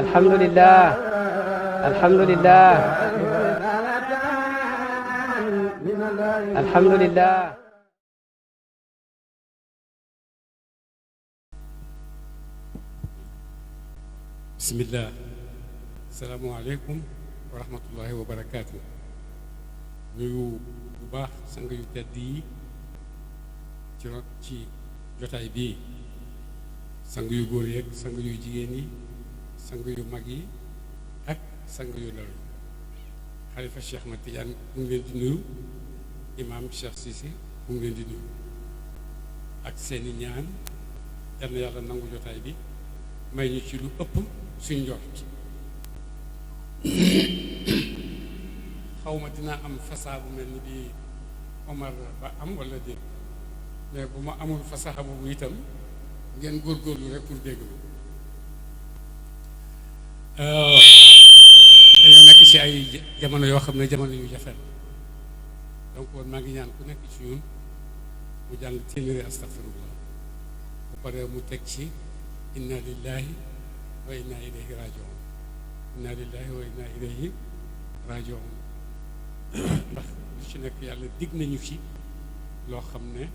alhamdulillah alhamdulillah alhamdulillah. bismillah. asalaamualeykum wa rahmatullahi wa barakaatu. nuyu bu baax sang yu tedd yi ci jotaay bii, sang yu góor yeeg sang yu jigéen yi, sang yu mag yi ak sang yu ndaw yi. xalifa Cheikh Ahmed Tidiane mu ngi leen di nuyu, imam Cheikh Cissé mu ngi leen di nuyu ak seeni ñaan. yal na yàlla nangu jotaay bi, may ñu ci lu ëpp suñ njort. xawma dinaa am fasaa bu mel ni bi Omar ba am wala déet, mais bu ma amul fasaxa boobu itam ngeen góorgóorlu rek pour dégg dañoo nekk ci ay jamono yoo xam ne jamono yu jafe la. donc woon maa ngi ñaan ku nekk ci ñun mu jàng téeméeri astafirullah, bu paree mu teg ci inna lillahi wa inna ilayhi rajiun, inna lillahi wa inna ilayhi rajiun. ndax lu ci nekk yàlla dig nañu ci loo xam ne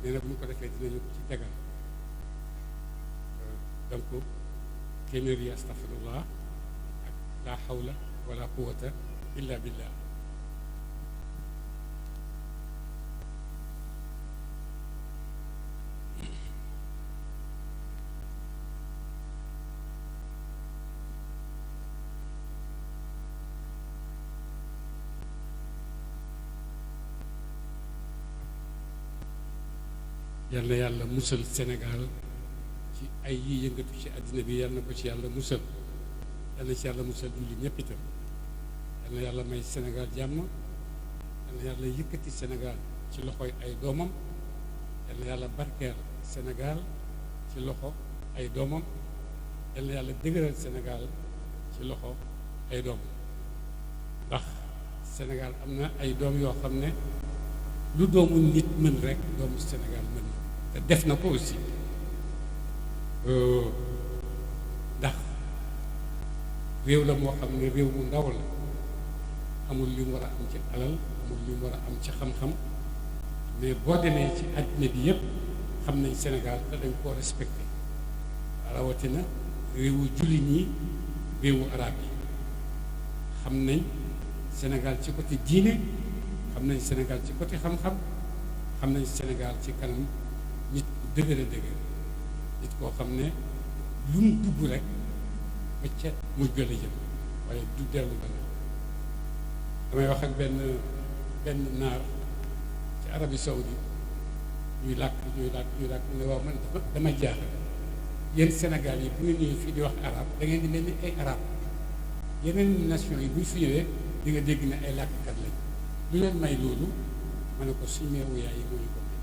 nee na bu ñu ko defee dinañu ko ci tegal. donc téeméeri astafirullah ak la hawla wala quwwata illa billah. yal na yàlla musal Sénégal ci ay yi yëngatu ci àddina bi, yal na ko ci yàlla musal, yal na ci yàlla musal julli ñëpp itam. yal na yàlla may Sénégal jàmm, yal na yàlla yëkkati Sénégal ci loxoy ay doomam, yal na yàlla barkeel Sénégal ci loxo ay doomam, yal na yàlla dëgëral Sénégal ci loxo ay doomam. ndax Sénégal am na ay doom yoo xam ne lu doomu nit mën rek doomu Sénégal mën na te def na ko aussi. ndax réew la moo xam ne réew mu ndaw la, amul li mu war a am ci alal, amul li mu war a am ci xam-xam, mais boo demee ci àddina bi yëpp xam nañ Sénégal te dañ koo respecté, rawatina réewu jullit ñi, réewu arab yi. xam nañ Sénégal ci côté diine, xam nañ Sénégal ci côté xam-xam, xam nañ Sénégal ci kanam nit ku dëgër a dëgër, nit koo xam ne lu mu dugg rek ba ca muy gën a jëm waaye du dellu gannaaw. damay wax ak benn naar ci Arabie Saoudite ñuy làkk ne waaw man dama jaaxal yéen Sénégal yi bu ngeen ñëwee fii di wax arab da ngeen di mel ni ay arab, yeneen nation yi bu ñu fi ñëwee di nga dégg ne ay làkkat lañ. lu leen may loolu ma ne ko suñu meewu yaay yi moo ñu ko may,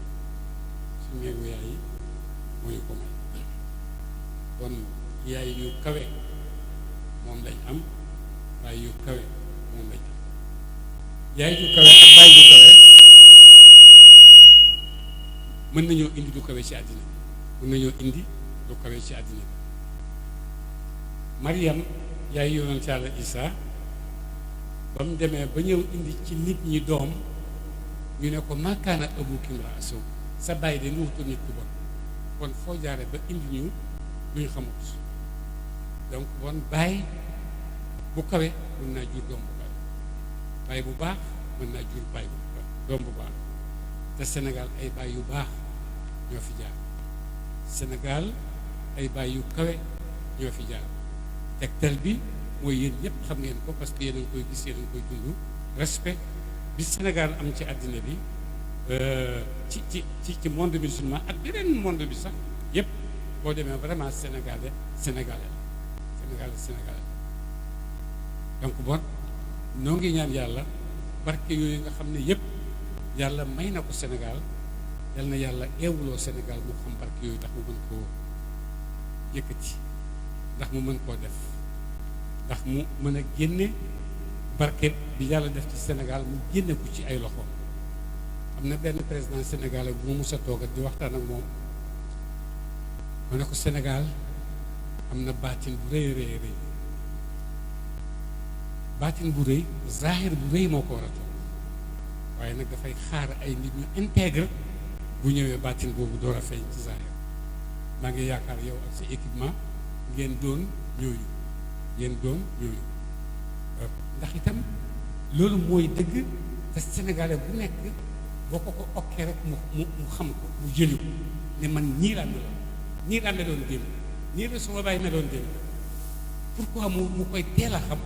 suñu meewu yaay yi moo ñu ko may. kon yaay yu kawe moom lañ am, baay yu kawe moom lañ am. yaay yu kawe ak baay yu kawe mën nañoo indi lu kawe ci àddina bi, mën nañoo indi lu kawe ci àddina bi. Mariam yaay yonent Yàlla Isa ba mu demee ba ñëw indi ci nit ñi doom, ñu ne ko maakaana abuki imra'a saw, sa baay de nuutu nit ku bon. kon foo jaare ba indi ñu lu ñu xamut. donc bon baay bu kawe mën naa jur doom bu kawe, baay bu baax mën naa jur baay bu doom bu baax. te Sénégal ay baay yu baax ñoo fi jaar, Sénégal ay baay yu kawe ñoo fi jaar. tegtal bi mooy yéen ñëpp xam ngeen ko parce que yéen a ngi koy gis, yéen a ngi koy dund. respect bi Sénégal am ci àddina bi, ci monde musulman ak beneen monde bi sax yëpp, boo demee vraiment sénégalais. donc bon noo ngi ñaan yàlla barke yooyu nga xam ne yëpp yàlla may na ko Sénégal, yal na yàlla eewuloo Sénégal mu xam barke yooyu ndax mu mën koo yëkkati, ndax mu mën koo def, ndax mu mën a génne barke bi yàlla def ci Sénégal mu génne ko ci ay loxoom. am na benn président sénégalais bu ma mës a toogat di waxtaan ak moom ma ne ko Sénégal am na baatin bu rëy rëy rëy baatin bu rëy zahir bu rëy moo ko war a toog waaye nag dafay xaar ay nit ñu intègre bu ñëwee baatin boobu door a feeñ ci zahir maa ngi yaakaar yow ak sa équipement ngeen doon ñooñu ndax itam loolu mooy dëgg te sénégalais bu nekk boo ko okkee rek mu xam ko mu jëli ko ne man ñii laa meloon démb nii la suma bàyyi meloon démb pourquoi mu koy teel a xam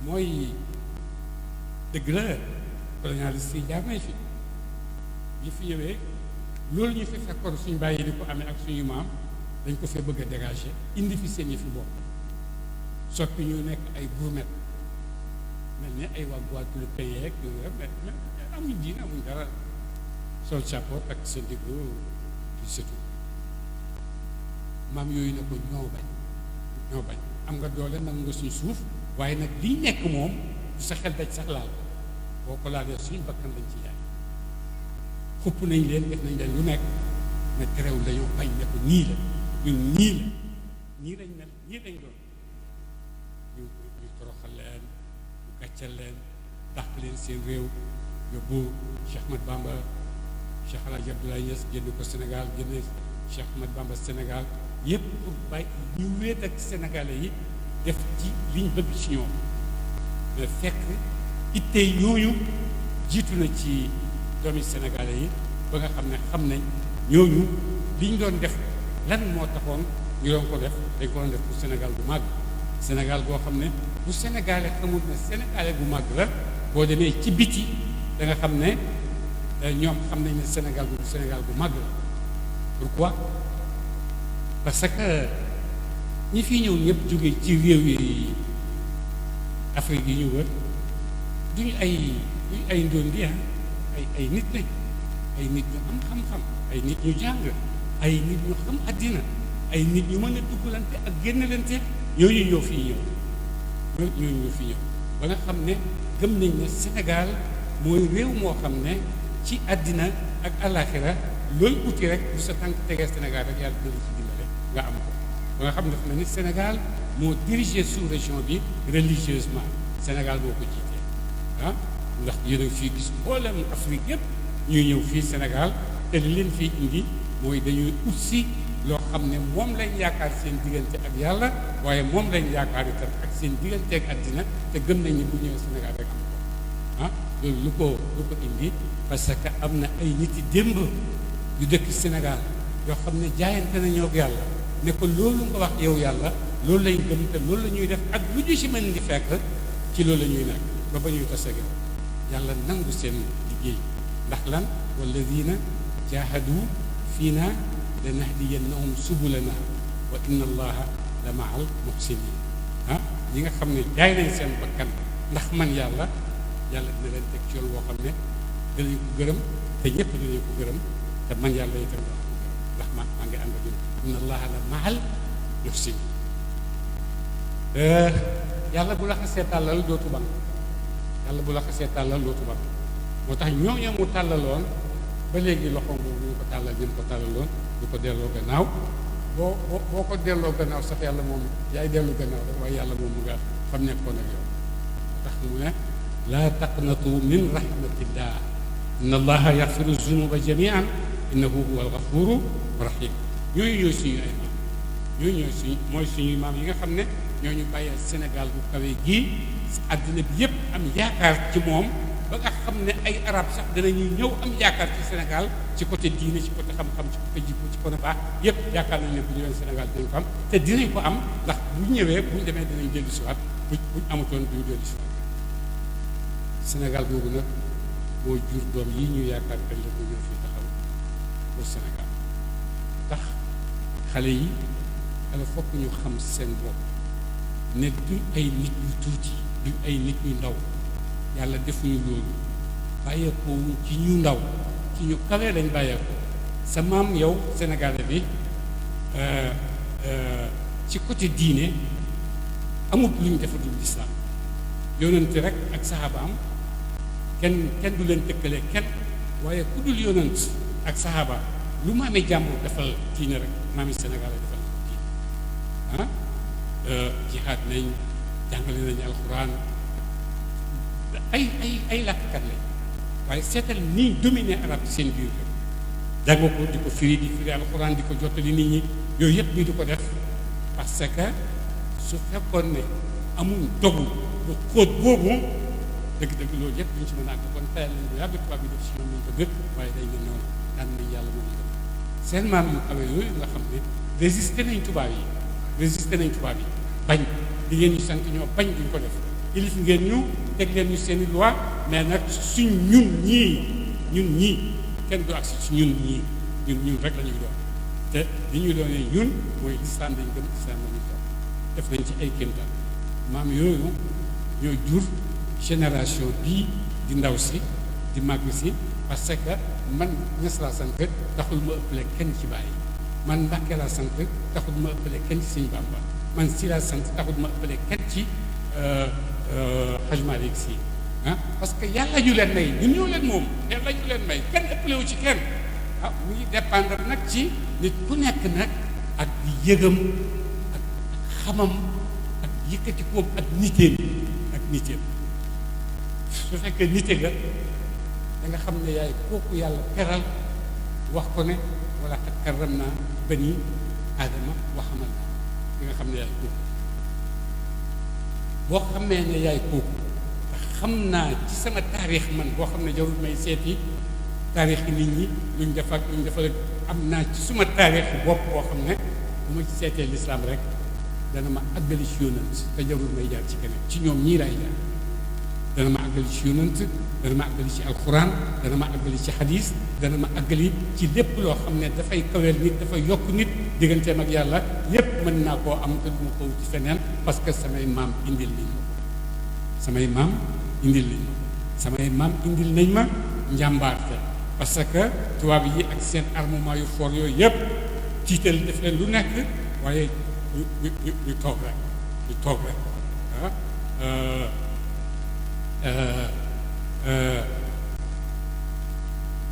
mooy dëgg la colonialiste yi jaar nañ fi ñu fi ñëwee loolu ñu fi fekkoon suñu bàyyi di ko amee ak suñu maam dañ ko fee bëgg a dégager indi fi seen yëfi bopp soppi ñu nekk ay gourmet mel ni ay waa Guadeloupe yeeg yooyu rek mais amuñ diine amuñ dara sol chapeau ak sa diggu di surtout maam yooyu ne ko ñoo bañ am nga doole nangu nga suñ suuf waaye nag liñ nekk moom du sa xel daj sax laal boo ko laalee suñ bakkan lañ ci jaay xupp nañ leen def nañ leen lu nekk mais terewul dañoo bañ ne ko nii la ñun nii lañ mel nii lañ doon ñu toroxal leen ñu gàccal leen dàq leen seen réew yóbbu Cheikh Ahmad Bamba Cheikh El Hadj Abdoulaye Niass génn ko Sénégal génne Cheikh Ahmad Bamba Sénégal yépp pour bàyyi ñu wéet ak Sénégalais yi def ci liñ bëgg ci ñoom mais fekk ittey ñooñu jiitu na ci doomi Sénégalais yi ba nga xam nañ ñooñu liñ doon def lan moo taxoon ñu doon ko def dañ ko doon def pour Sénégal bu màgg Sénégal boo xam ne bu Sénégalais xamul ne Sénégalais bu màgg la boo demee ci biti da nga xam ne ñoom xam nañ ne Sénégal bu màgg la pourquoi parce que ñi fi ñëw ñëpp jóge ci réew yi Afrique yi ñu wër duñu ay ndondi ay nit lañ ay nit ñu am xam-xam ay nit ñu jàng ay nit ñu xam àddina ay nit ñu mën a duggalante ak génnalante ñooñu ñoo fii ñëw ba nga xam ne gëm nañ ne Sénégal mooy réew moo xam ne ci àddina ak àllaaxira looy uti rek bu sa tànk tegee Sénégal rek yàlla dina ci dimbale nga am ko ba nga xam ne dafa mel ni Sénégal moo dirigé sous-région bi religieusement Sénégal moo ko jiitee ndax yéen a ngi fii gis mboolem Afrique yëpp ñuy ñëw fii Sénégal te li leen fii indi mooy dañuy ut si loo xam ne moom lañ yaakaar seen diggante ak yàlla waaye moom lañ yaakaar itam ak seen diggante ak àddina te gëm nañ ni bu ñëwee Sénégal rek am ko loolu lu ko indi parce que am na ay nit yi démb yu dëkk Sénégal yoo xam ne jaayante nañoo ak yàlla ne ko loolu nga wax yow yàlla loolu lañ gëm te loolu la ñuy def ak lu ñu ci mën di fekk ci loolu la ñuy nekk ba ñuy tase ak yàlla nangu seen liggéey ndax lan walladina jahadu fiina lanahdiyannahum subulana wa inna allaha la maal muhsinin ñi nga xam ne jaay nañ seen bakkan ndax man yàlla dina leen teg ci yoon boo xam ne dinañ ko gërëm te ñëpp dinañ ko gërëm te man yàlla itam dina ko gërëm ndax maa ngi ànd ak ñun inna allaha la maal muhsinin yàlla bu la xasee tàllal dootu ban moo tax ñooñu mu tàllaloon ba léegi loxoom boobu ñu ko tàllal ñu ko tàllaloon du ko delloo gannaaw boo ko delloo gannaaw sax yàlla moom yaay dellu gannaaw rek waaye yàlla moom mu nga fam nekkoon ak yow tax mu ne laa taqnatu min rahmatillah inna allaha yaxfiru zunuba jamian innahu huwa alxafuru rahim ñooñu ñooy suñu ay maam mooy suñuy maam yi nga xam ne ñooñu bàyyee Sénégal bu kawe gii àddina bi yëpp am yaakaar ci moom ba nga xam ne ay arab sax danañuy ñëw am yaakaar ci Sénégal ci côté diine ci côté xam-xam ci côté jikko ci côté baax yëpp yaakaar nañ ne bu ñëwee Sénégal dinañ ko am te dinañ ko am ndax bu ñëwee bu ñu demee dinañ dellu si waat buñ amutoon duñu dellu si waat Sénégal boobu nag moo jur doom yi ñu yaakaar ëllëg bu ñëw fii taxaw pour Sénégal tax xale yi ala fokk ñu xam seen bopp ne duñ ay nit ñu tuuti duñ ay nit ñu ndaw yàlla defuñu loolu bàyyeekoo ci ñu ndaw ci ñu kawee lañ bàyyeekoo sa maam yow Sénégalais bi ci côté diine amut lu ñu defatul lislaam yonante rek ak saxaabaam kenn du leen tëkkalee kenn waaye ku dul yonant ak saxaaba lu maami jàmbur defal diine rek maami Sénégal la defal diine jihaad nañ jàngale nañ alxuraan ay làkkat lañ waaye seetal nii dominé arab ci seen biir jàng ko di ko firi di firi alxuraan di ko jottali nit ñi yooyu yëpp ñu di ko def parce que su fekkoon ne amul dogu lu xóot boobu dëgg-dëgg loolu yëpp duñ ci mën a àgg kon tayal nañ bu yàgg tubaab bi def si ñoom ñu ko gëpp waaye day ne noonu daan nañ yàlla moom ñu seen maam yu kawe yooyu nga xam ne résisté nañ tubaab yi bañ li ngeen ñu sant ñoo bañ duñ ko def ilif ngeen ñu teg leen ñu seen i loi mais nag suñ ñun ñii kenn du agsi ci ñun rek la ñuy doon te li ñuy doonee ñun mooy lislaam dañ gëm lislaam la ñuy doon def nañ ci ay kéemtaan maam yooyu ñoo jur génération bii di ndaw si di màgg si parce que man Ñas laa sant taxul ma ëppale kenn ci bàyyi man Mbàkke laa sant taxul ma ëppale kenn ci Sëñ Bàmba man si laa sant taxul ma ëppale kenn ci Haj Malick Si parce que yàlla ñu leen may ñun ñoo leen moom yàlla ñu leen may kenn ëppalewu ci kenn mu ngi dépendre nag ci nit ku nekk nag ak yëgam ak xamam ak yëkkati koom ak niteem su fekkee nite ga da nga xam ne yaay kooku yàlla teral wax ko ne wala xat karram naa bani aadama waxamal naa di nga xam ne yaay kooku boo xamee ne yaay kooku te xam naa ci sama taarix man boo xam ne jarul may seeti taarix yi nit ñi luñ def ak luñ defal am naa ci suma taarix bopp boo xam ne bu ma ci seetee lislaam rek dana ma àggali ci yonant te jarul may jaar ci keneen ci ñoom ñii laay jaar dana ma àggali ci yonant dana ma àggali ci alxuraan dana ma àggali ci xadis dana ma àggali ci lépp loo xam ne dafay kaweel nit dafay yokk nit digganteem ak yàlla yépp mën naa koo am te du ma ko ci feneen parce que samay maam indil nañ ma samay maam indil nañ ma njàmbaarte parce que tubaab yi ak seen armement yu fort yooyu yépp tiital def leen lu nekk waaye ñu toog rek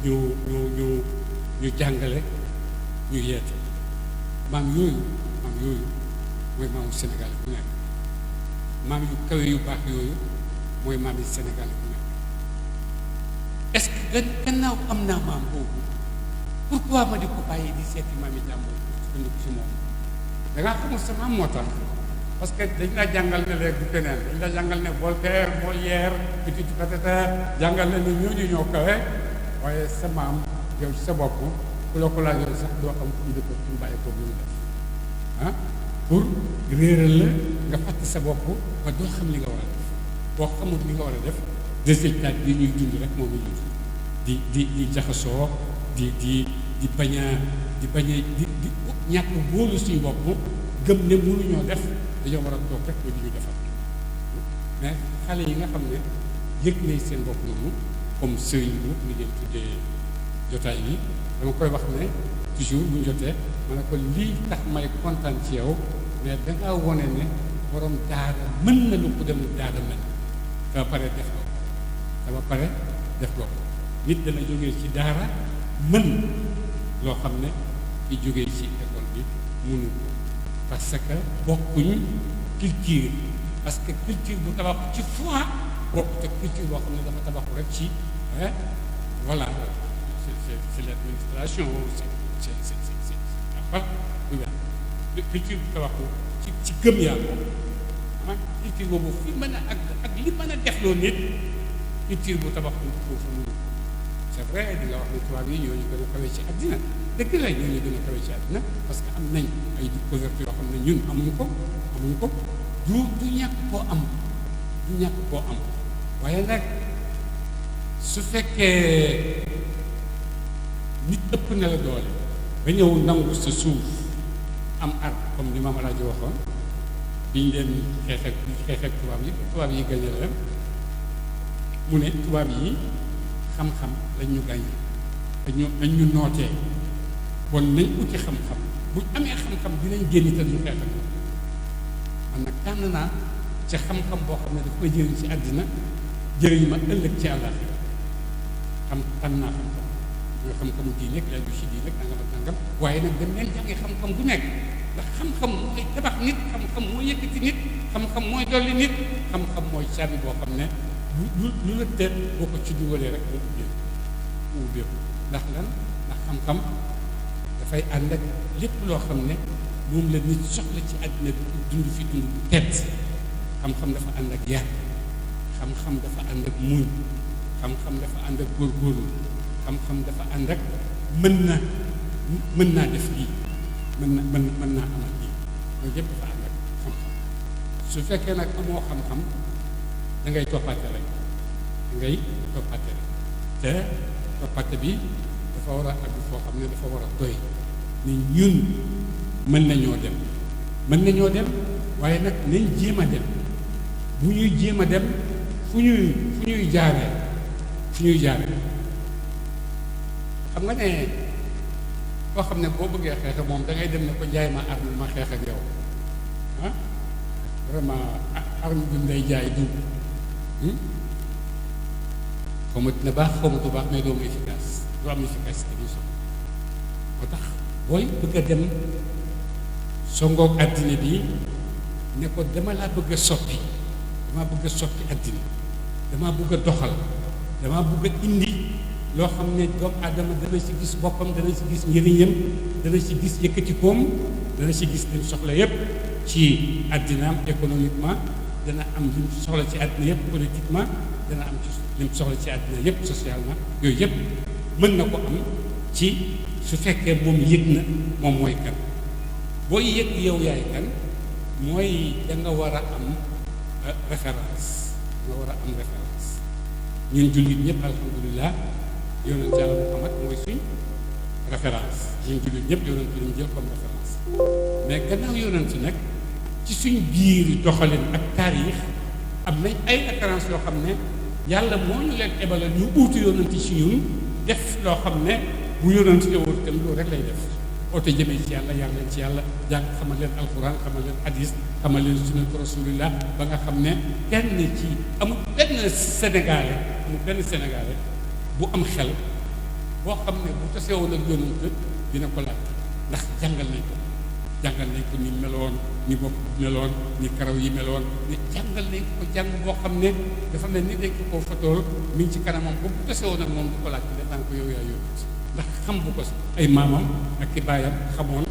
ñu jàngale ñu yeete maam yooyu mooy maamu Sénégal bu nekk maam yu kawe yu baax yooyu mooy maam yi Sénégal bu nekk est-ce que gannaaw am naa maam boobu pourquoi ma di ko bàyyi di seeti maam yi jàmbur sukkandiku si moom da ngaa xamul sa maam moo tax parce que dañ la jàngal ne léegi du keneen dañ la jàngal ne Voltaire Molière petit patata jàngal ne ñooñu ñoo kawe waaye sa maam yow ci sa bopp ku la ko laajoon sax doo xam fu ñu dëkk fu ñu bàyyi ko lu mu def pour réeral la nga fàtte sa bopp ba doo xam li nga war a def boo xamul li nga war a def résultat bi ñuy dund rek moom la ñuy di jaxasoo di bañ a di ñàkk wóolu suñu bopp gëm ne mënuñoo def dañoo war a toog rek ba di ñu defal mais xale yi nga xam ne yëg nañ seen bopp noonu comme sëriñ bu ni ngeen tuddee jotaay bi dama koy wax ne toujours bu ñu jotee ma ne ko lii tax may kontaan ci yow mais dangaa wone ne borom daara mën na lu ko dem daara mel dama pare def ko nit dana jógee ci daara mën loo xam ne ki jógee ci école bi mënu ko parce que bokkuñ culture parce que culture bu tabaxu ci foi bokkut ak culture boo xam ne dafa tabaxu rek ci voilà c'est l'administration c'est culture bu tabaxu ci gëm yàlla culture boobu fi mën a ak li mën a defloo nit culture bu tabaxu foofu mënu c'est vrai di nga wax ne tubaab yi ñooñu gën a kawe ci àddina dëgg la ñooñu gën a kawe ci àddina parce que am nañ ay découverte yoo xam ne ñun amuñu ko du ñàkk koo am waaye nag su fekkee nit ëpp na la doole ba ñëw nangu sa suuf am ar comme ni Maam Alaaji waxoon biñ leen xeex ak tubaab yi gañe leen mu ne tubaab yi xam-xam lañ ñu gàññe dañ ñu nootee bon nañ uti xam-xam buñ amee xam-xam dinañ génn te ñu xeex ak man nag tànn naa ci xam-xam boo xam ne daf may jëriñ ci àddina jëriñ ma ëllëg ci àllaaxira tànn naa xam-xam nga xam-xamu diine ak laaju si diine ak nangam ak nangam waaye nag dem leen jàngi xam-xam bu nekk ndax xam-xam mooy tabax nit xam-xam mooy yëkkati nit xam-xam mooy dolli nit xam-xam mooy caabi boo xam ne lu la teel boo ko ci dugalee rek mu ubbeeku ndax lan ndax xam-xam dafay ànd ak lépp loo xam ne moom la nit soxla ci àddina bi pour dund fi dund bu tedd xam-xam dafa ànd ak yar xam-xam dafa ànd ak muñ xam-xam dafa ànd ak góorgóorlu xam-xam dafa ànd ak mën naa def lii mën naa amal lii loolu yëpp dafa ànd ak xam-xam su fekkee nag amoo xam-xam da ngay toppaate rek te toppaate bi dafa war a àgg foo xam ne dafa war a doy ni ñun mën nañoo dem waaye nag nañ jéem a dem bu ñuy jéem a dem fu ñuy jaaree xam nga ne koo xam ne boo bëggee xeex moom da ngay dem ne ko jaay ma arme ma xeex ak yow ah vraiment arme bi ngay jaay du xaw ma dina baax xaw ma du baax mais doo am efficacité bi soxla moo tax booy bëgg a dem songoog àddina bi ne ko dama laa bëgg a soppi àddina dama bëgg a doxal dama bëgg a indi loo xam ne doomu aadama dana ci gis boppam dana ci gis njëriñam dana ci gis yëkkatikoom dana ci gis lim soxla yépp ci àddinaam économiquement dana am lim soxla ci àddina yépp politiquement dana am ci lim soxla ci àddina yépp socialement yooyu yépp mën na ko am ci su fekkee moom yëg na moom mooy kan booy yëg yow yaay kan mooy da nga war a am référence ñun jullit ñëpp alhamdulilah yonent Yàlla Muhammad mooy suñ référence ñun jullit ñëpp yonent lañ jël comme référence mais gannaaw yonent nag ci suñ biir doxalin ak taarix am nañ ay référence yoo xam ne yàlla moo ñu leen ebalal ñu uutu yonent ci ñun def loo xam ne bu yonent ñëwul itam loolu rek lay def oote jëmee ci yàlla yar leen ci yàlla jàng xamal leen alquran xamal leen hadis xamal leen sunnatu rasulillah ba nga xam ne kenn ci amul benn sénégalais bu am xel boo xam ne bu tasewoon ak yonent dina ko laaj ndax jàngal nañ ko ni meloon ni bopp meloon ni karaw yi meloon ni jàngal nañ ko jàng boo xam ne dafa mel ni dañ ko koo fotool mi ngi ci kanamam ba bu tasewoon ak moom du ko laaj daan ko yow yaa yóbbu ndax xam bu ko ay maamam ak ki baayam xamoon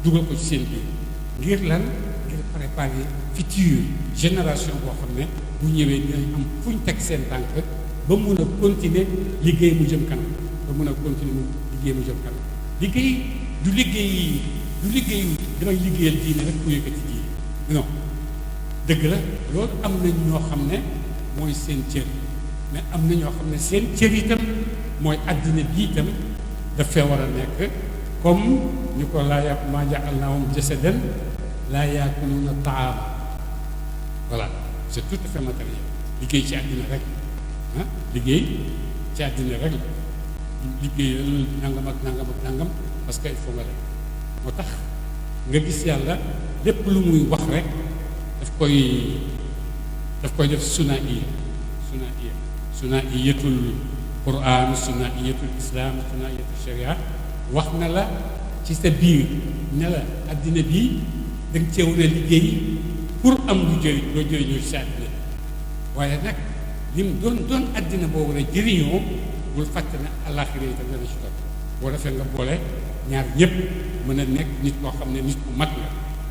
dugal ko ci seen biir ngir lan ngir préparer future génération boo xam ne bu ñëwee dinañ am fu ñu teg seen tànk ba mun a continuer liggéey mu jëm kanam liggéey du liggéeyu damay liggéeyal diine rek ku yëkkati diine non dëgg la loolu am na ñoo xam ne mooy seen cër mais am na ñoo xam ne seen cër itam mooy àddina bi itam daf fee war a nekk comme ñu ko laa yàq maa ja'alnaahum jasadan laa yaakuluuna taam voilà c'est tout à fait matériel liggéey ci àddina rek liggéey ci àddina rek liggéey nangam ak nangam parce que il faut nga lekk moo tax nga gis yàlla lépp lu muy wax rek daf koy def sunaiyatul quran sunaiyatul islam sunaiyatul sharia wax na la ci sa biir ne la àddina bi da nga cee war a liggéey pour am lu jëriñoo ci sa àddina waaye nag lim doon àddina boo war a jëriñoo bul fàtte ne àllaaxira itam dana ci topp boo defee nga boole ñaar ñëpp mën a nekk nit koo xam ne nit ku mat la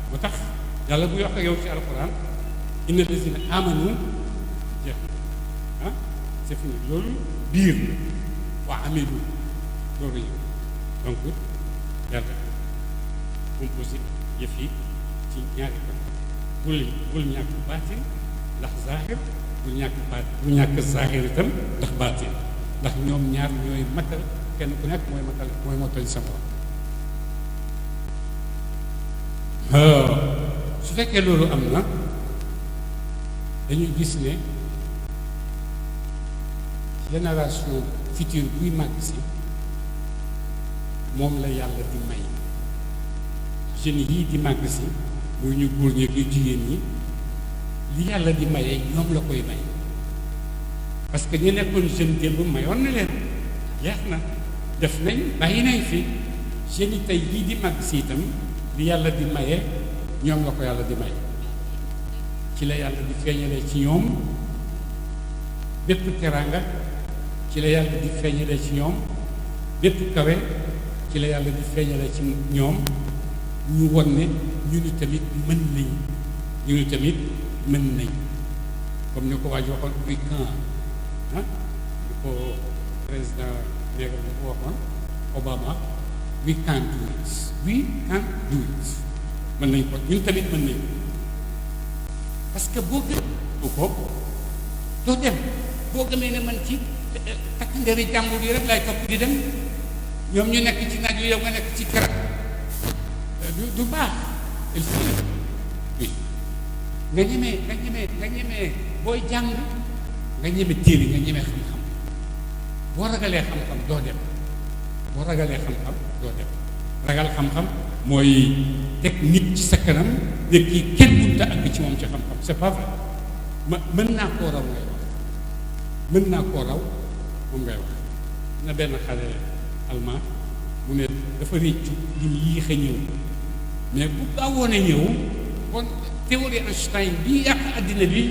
moo tax yàlla buy wax ak yow ci alquran inna lazina amanu jeex na c'est fini loolu biir wa amilu loolu yow donc yàlla composé yëf yi ci ñaari kon bul ñàkk baatin ndax zahir bul ñàkk zahir itam ndax baatin ndax ñoom ñaar ñooy matal kenn ku nekk mooy mottali sa bopp su fekkee loolu am na dañuy gis ne génération future buy màgg si moom la yàlla di may jeunes yii di màgg si muy ñu góor ñi yu jigéen ñi li yàlla di mayee ñoom la koy may parce que ñu nekkoon jeune démb mayoon na leen jeex na def nañ bàyyi nañ fi jeunes yi tey lii di mag si itam li yàlla di maye ñoom la ko yàlla di may ci la yàlla di feeñalee ci ñoom bépp teraanga ci la yàlla di feeñalee ci ñoom bépp kawe ci la yàlla di feeñalee ci ñoom ñu won ne ñu ni tamit mën nañ ñu ni tamit mën nañ comme ni ko waa ji waxoon we can ah ni ko président négal bi ko waxoon Obama we can do it we can do it mën nañ ko ñun tamit mën nañ parce que boo gën ko doo dem boo gëmee ne man ci takk nderi jàmbur yi rek laay topp di dem ñoom ñu nekk ci naaj wi yow nga nekk ci garab du baax il faut oui nga ñemee booy jàng nga ñeme téere nga ñeme xam-xam boo ragalee xam-xam doo dem boo ragalee xam-xam doo dem ragal xam-xam mooy teg nit ci sa kanam ne kii kenn mënut a àgg ci moom ci xam-xam c'est pas vrai mën naa koo raw ngay wax mën naa koo raw moom ngay wax na benn xale allemand mu ne dafa réccu li yéex a ñëw mais bu gaawoon a ñëw bon théorie Einstein bi yàq àddina bi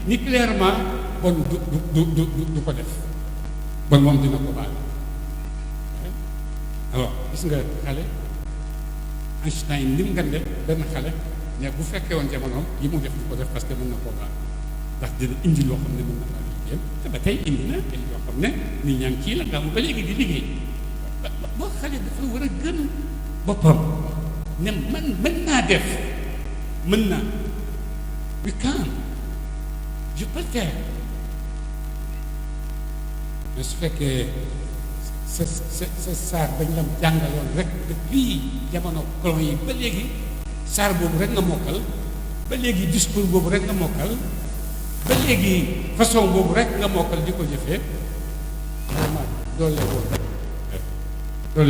nucléairement bon du ko def bon moom dina ko baal alors gis nga xale Einstein li mu nga def benn xale mais bu fekkee woon jamonoom yi mu def du ko def parce que mën na koo baal ndax dina indi loo xam ne mën na baal liggéeyam te ba tey indi na ay yoo xam ne nit ñaa ngi ciy la nga ba léegi di liggéey boo xale dafa war a gën boppam ne man mën naa def mën naa we can je peux faire mais su fekkee sa saar bañ la jàngaloon rek depuis jamono colon yi ba léegi saar boobu rek nga mokkal ba léegi discours boobu rek nga mokkal ba léegi façon boobu rek nga mokkal di ko jëfee vraiment doole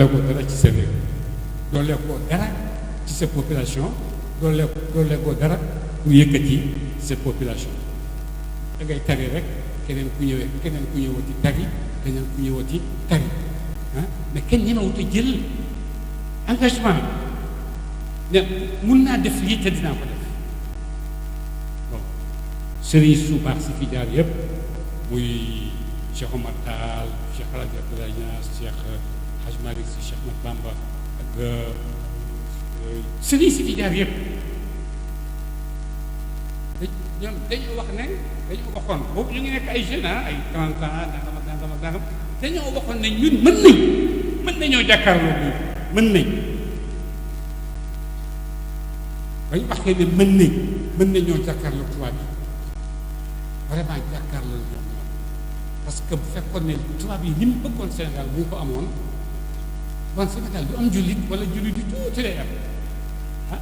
ko dara ci sa réew doole ko dara ci sa population doole ko dara pour yëkkati sa population da ngay tari rek keneen ku ñëwati tari keneen ku ñëwati tari ah mais kenn ñemewut a jël engagement ne mun naa def lii te dinaa ko def bon sëriñ su baax si fi jaar yëpp muy Cheikh Omar Tall Cheikh El Hadj Abdoulaye Niass Cheikh Hadj Malick Sy Cheikh Ahmad Bamba ak sëriñ si fi jaar yëpp ñoom dañoo wax ne dañoo waxoon boobu ñu ngi nekk ay jeunes ay 30 ans nangam dañoo waxoon ne ñun mën nañoo jàkkaarloo bi mën nañ ba ñu waxee ne mën nañoo jàkkaarloo tubaab yi vraiment jàkkaarloo ñoom parce que bu fekkoon ne tubaab yi ni mu bëggoon Sénégal bu ñu ko amoon bon Sénégal du am jullit wala jullit du tuuti lay am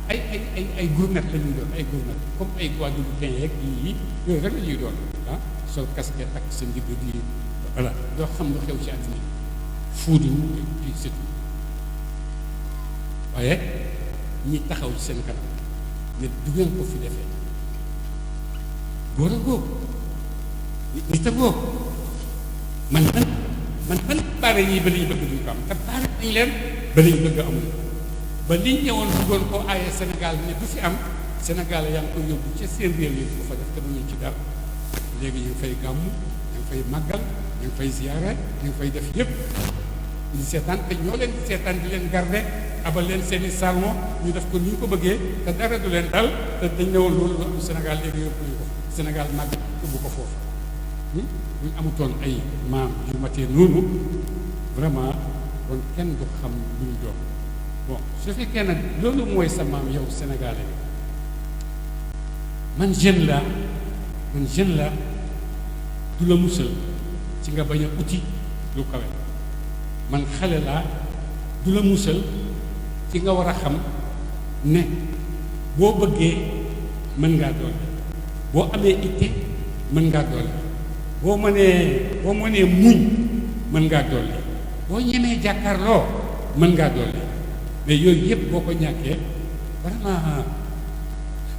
ay gourmet la ñuy doon ay gourmet comme ay Guadeloupéens yeeg yii yooyu rek la ñuy doon sol casquette ak sa ndigg di voilà doo xam lu xew ci àddina fuudu et puis c'est tout waaye ñi taxaw ci seen kanam ne du ngeen ko fi defee góor a góor nit a góor man baare yi ba li ñu bëgg duñ ko am te baare nañ leen ba li ñu bëgg amul ba liñ ñëwoon bëggoon koo aaye Sénégal ne du fi am Sénégal yaa ngi koy yóbbu ci seen réew yi ko fa def te mënuñ ci dara léegi ñu ngi fay gàmmu ñu ngi fay màggal ñu ngi fay ziyaara ñu ngi fay def yëpp di seetaan te ñoo leen di seetaan di leen garde abal leen seen i salon ñu def ko ni ñu ko bëggee te dara du leen dal te dañ ne woon loolu lu am Sénégal léegi yóbbu ñu ko Sénégal màgg yóbbu ko foofu bu ñu amutoon ay maam yu matee noonu vraiment kon kenn du xam lu ñu doon bon su fekkee nag loolu mooy sa maam yow Sénégalais man jeune la du la musal ci nga bañ a uti lu kawe man xale laa du la musal ci nga war a xam ne boo bëggee mën ngaa doole boo amee itte mën ngaa doole boo mënee muñ mën ngaa doole boo ñemee jàkkaarloo mën ngaa doole mais yooyu yëpp boo ko ñàkkee vraiment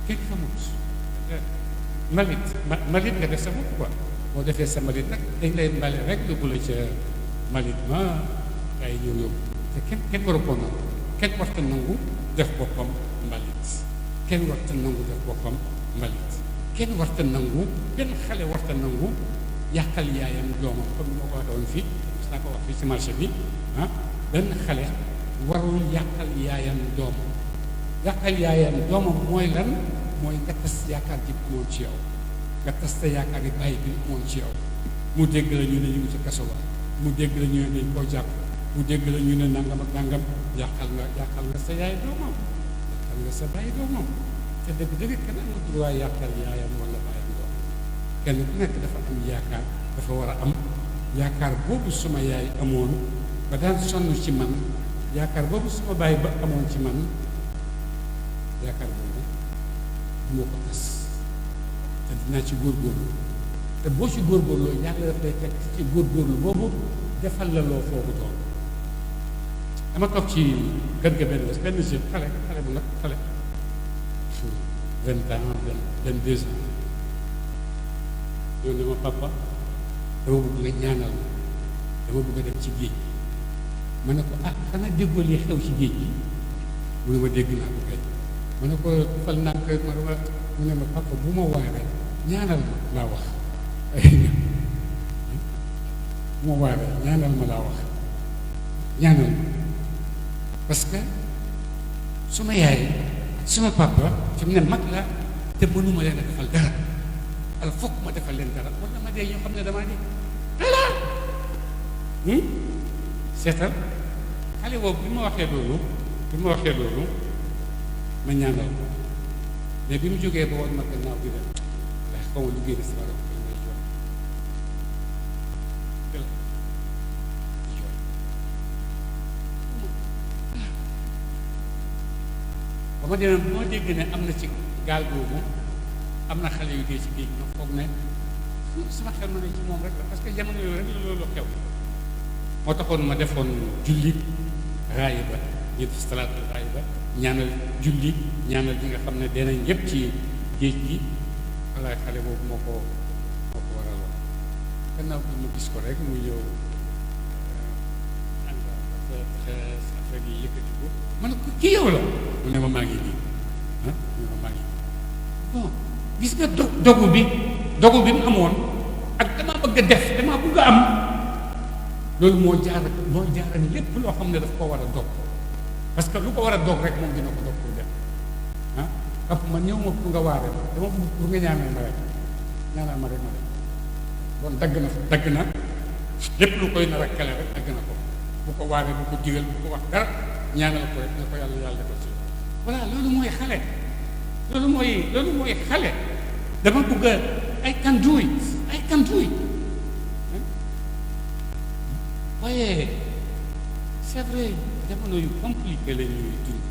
kenn xamut mbalit nga def sa bopp quoi boo defee sa mbalit nag dañ lay mbale rek yóbbu la ca mbalit ma gaa yi ñëw yóbbu te kenn waru ko nangu kenn warta nangu def boppam mbalit kenn warta nangu def boppam mbalit kenn warta nangu benn xale warta nangu yàqal yaayam doomam comme ni ma ko waxee woon fii gis naa ko wax fii ci marché bi benn xale warul yàqal yaayam doomam mooy lan mooy nga tas yaakaar ji amoon ci yow nga tas sa yaakaar yi bàyyi bi amoon ci yow mu dégg la ñu ne ñu ngi ci kaso ba mu dégg la ñu ne dañ koo jàpp mu dégg la ñu ne nangam ak nangam yàqal nga sa yaay doomam yàqal nga sa bàyyi doomam te dëgg kenn amul droit yàqal yaayam wala bàyyam doomam kenn ku nekk dafa am yaakaar dafa war a am yaakaar boobu suma yaay amoon ba daan sonn ci man yaakaar boobu suma bàyyi ba amoon ci man yaakaar boobu moo ko tas te dinaa ci góorgóorlu te boo ci góorgóorloo yàlla daf lay teg ci góorgóorlu boobu defal la loo foofu doon dama toog ci kër ga benn jeune xale bu nag xale 20 ans 22 ans ñoo ne ma papa dama bëgg nga ñaanal dama bëgg a dem ci géej ma ne ko xanaa déggoo li xew ci géej gi mu ne ma dégg naa ko kay ma ne ko fal nànk mu ne ma papa bu ma waaree ñaanal ma laa wax bu ma waaree ñaanal ma laa wax ñaanal ma parce que suma yaay suma papa fi mu ne mag la te mënuma leen a defal dara alors fokk ma defal leen dara wala ma dee ñoo xam ne damaa di voilà seetal xale boobu bi ma waxee loolu ma ñaanal ko mais bi mu jógee ba woon ma gannaaw bi dem ndax xaw ma liggéey na sama rob may jooy ba ma demee bu ma dégg ne am na ci gaal boobu am na xale yu dee ci géej ma foog ne sama xel ma ne ci moom rek la parce que jamono yooyu rek la loolu xew moo taxoon ma defoon julli raaya ba ñu def salaatu raaya ba ñaanal julli ñaanal bi nga xam ne dinañ yëpp ci géej gi walaay xale boobu moo ko waraloon gannaaw bi ma gis ko rek mu ñëw affaire yi yëkkati ko ma ne ko kii yow la mu ne ma maa ngi nii mu ne ma maa ngi bon gis nga dogu bi mu amoon ak dama bëgg a def dama bëgg a am loolu moo jaaral lépp loo xam ne daf ko war a dog parce que lu ko war a dog rek moom dina ko dog pour def ap man ñëw ma pour nga waare ma dama bëgg pour nga ñaanal ma rek ma dem bon dagg na lépp lu koy nar a kale rek dagg na ko bu ko waaree bu ko digal bu ko wax dara ñaanal ko rek ne ko yàlla defal ci voilà loolu mooy xale dama bëgg I can do it waaye c'est vrai jamono yu compliqué la ñuy dund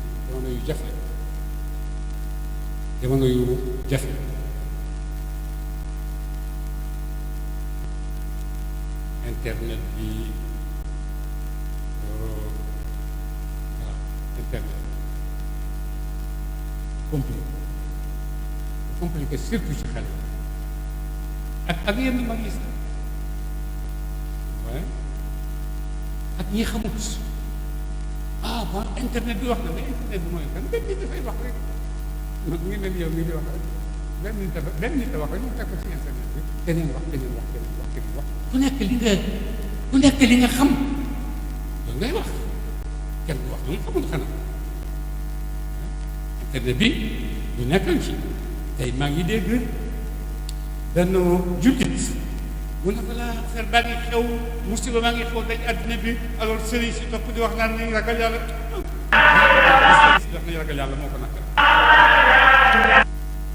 jamono yu jafe internet bi internet compliqué surtout ci xale ak yenn mag yi sax waaye ak ñi xamut bon internet bi wax na mais internet bi mooy kan benn nit dafay wax rek ngi mel yow mii di wax rek benn nit a wax rek ñu teg ko ci internet bi keneen wax ku nekk li nga xam loolu ngay wax kenn du wax lu mu xamul xanaa internet bi ñu nekkoon ci tey maa ngi dégg benn jullit mu ne ko laa affaire baa ngi xew musiba baa ngi xew dañ àddina bi alors sëriñ si topp di wax naan nañ ragal yàlla wax nañ ragal yàlla moo ko naqari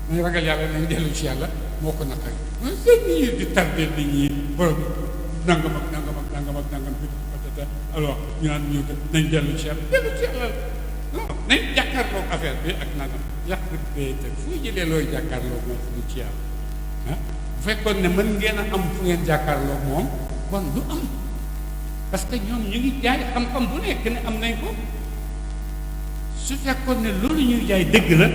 nañ ragal yàlla nañ dellu ci yàlla moo ko naqari seen nit ñi di tardé nit ñi borom nangam bi alors ñu naan ñu nañ dellu ci yàlla non nañ jàkkaarloo affaire bi ak nangam yàq bee te fu ñu jëlee looy jàkkaarloo moom fu ci yàlla bu fekkoon ne mën ngeen a am fu ngeen jàkkaarloo moom bon du am parce que ñoom ñu ngi jaay xam-xam bu nekk ne am nañ ko su fekkoon ne loolu ñuy jaay dëgg la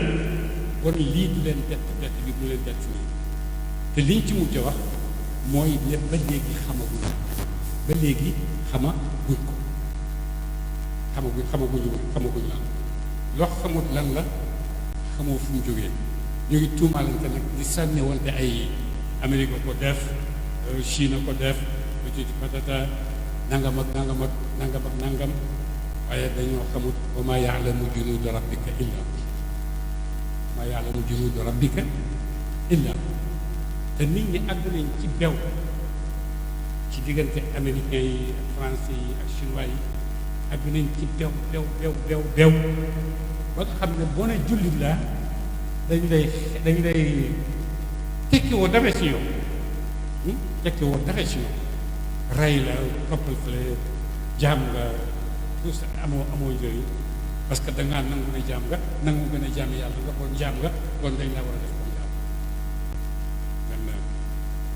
kon lii du leen bett bi du leen bett nii te liñ ci mujj wax mooy lépp ba léegi xamaguñ ko xamaguñ lan loo xamut lan la xamoo fu mu jógee ñu ngi tuumaalante nag di sànni wante ay Amérique ko def Chine ko def lu ci patata nangam ak nangam ak nangam ak nangam waaye dañoo xamut wa maa yaalamu junuuda rabbika illa maa yaalamu junuuda rabbika illa te nit ñi àgg nañ ci bew ci diggante américains yi ak français yi ak chinois yi àgg nañ ci bew ba nga xam ne boo ne jullit laa dañ lay tekki woo dara ci yow tekki woo dara ci yow rey la toppal fële jaam nga tout ça amoo njëriñ parce que da ngaa nangu ne jaam nga nangu nga ne jaam yàlla nga kon jaam nga kon dañ la war a def comme jaam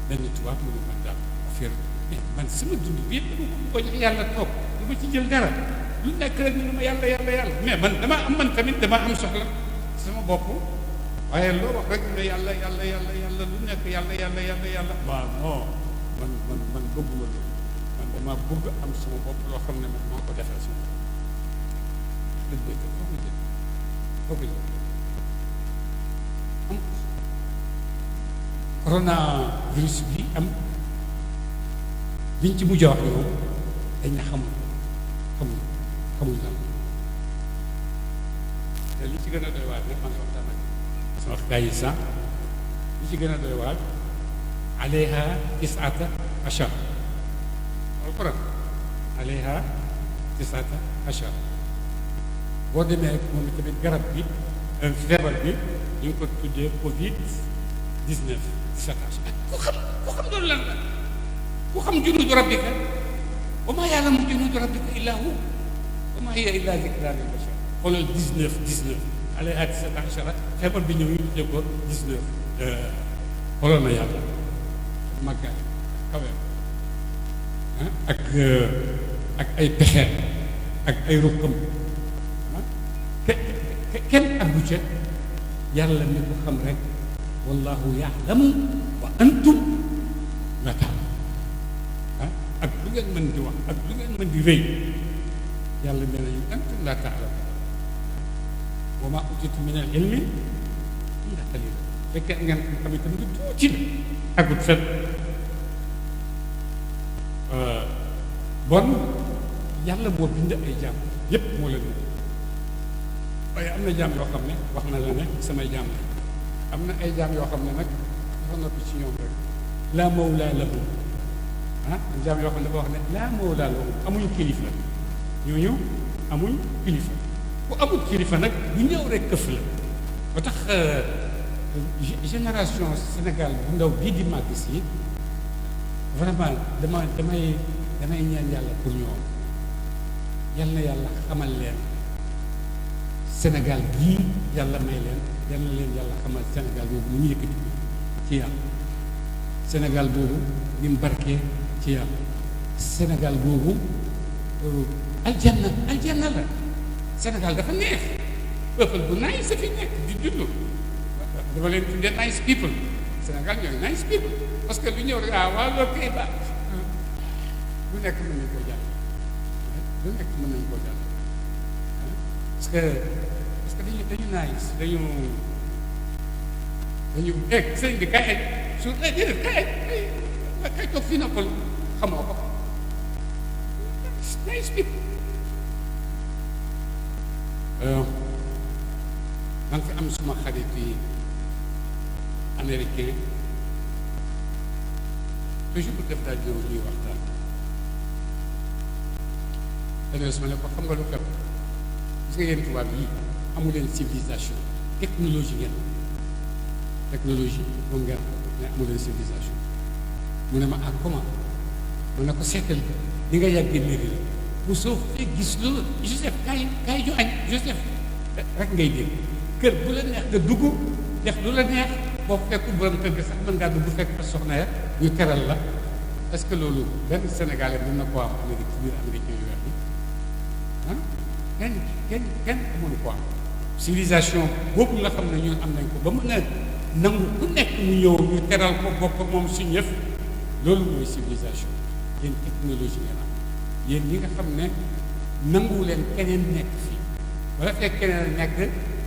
benn tubaab mu ne man daal affaire mais man sama dund bi yëpp dama ko jox yàlla toog du ma ci jël dara lu nekk rek ñu ne ma yàlla mais man tamit dama am soxla sama bopp waaye loo wax rek ne yàlla lu nekk yàlla waaw non man bëgguma loolu man dama bëgg am sama bopp loo xam ne man maa ko defal sama bopp dëgg foo ko jël am coronavirus bi am liñ ci mujj a wax ñoom dañ ne xamul lan te li ci gën a doy waar nag man waxtaan ak sama gaa yi sax li ci gën a doy waar alayha tisata achar alquran alayha tisata achar boo demee moom tamit garab bi feebar bi ñu ngi ko tuddee Covid 19 17 ku xam loolu lan la ku xam junuudu rabbika wa maa ya'lamu junuuda rabbika illaa hu wa maa hiya illaa zikraa lil bashar xoolal 19 alayha tisata achara feebar bi ñëw ñu tuddee ko 19 xoolal na yàlla màggaay kaweem ak ay pexeem ak ay rukkam kenn ak bu ca yàlla mi ko xam rek wallahu yaalamu wa antum la taalamuun ak lu ngeen mën di wax ak lu ngeen mën di rëy yàlla nee nañu antum la taalamuun wa maa utiitum min al ilmi illa qaliila fekkee ngeen xam itam lu tuuti la agut fen bon yàlla moo bind ay jaam yépp moo leen moom waaye am na jaam yoo xam ne wax na la ne samay jaam la am na ay jaam yoo xam ne nag dafa noppi ci ñoom rek laa mawlaa lahum jaam yoo xam ne dafa wax ne laa mawlaa lahum amuñ kilifa ñooñu amuñ kilifa ku amul kilifa nag bu ñëw rek këf la ba tax génération Sénégal bu ndaw bii di màgg si vraiment damay ñaan yàlla pour ñoom yal na yàlla xamal leen Sénégal bii yàlla may leen yal na leen yàlla xamal Sénégal boobu ni mu yëkkati ci yàlla Sénégal boobu ni mu barkee ci yàlla Sénégal boobu aljanna la Sénégal dafa neex peuple bu nice sa fi nekk di dund dama leen tuddee nice people Sénégal ñooy nice people parce que lu ñëw rek waa loolu kay ba lu nekk mën nañ koo jàll parce que dañu nice dañu sëñ bi kay su déedéet kay toog fii noppal xamoo ko nice people man fi am suma xarit yi américain toujours def daal ñëw ñuy waxtaan te ma ne ko xam nga lu xew gis nga yéen tubaab yi amu leen civilisation technologie moom ngeen mais amu leen civilisation mu ne ma comment mu ne ko seetal li nga yàggee mairie la bu soo fee gis loolu Joseph kaay ju añ Joseph rek ngay dégg kër bu la neex nga dugg def lu la neex boo fekku borom kër gi sax mën ngaa dugg fekk fa soxna ya ñu teral la est-ce que loolu benn Sénégalais mën na ko am Amérique ci biir américain yu weex yi kenn mënu ko am civilisation boobu nga xam ne ñun am nañ ko ba mën a nangu ku nekk mu ñëw ñu teral ko bokk moom suñu yëf loolu mooy civilisation yéen technologie ngeen am yéen ñi nga xam ne nangu leen keneen nekk fii wala fekk keneen nekk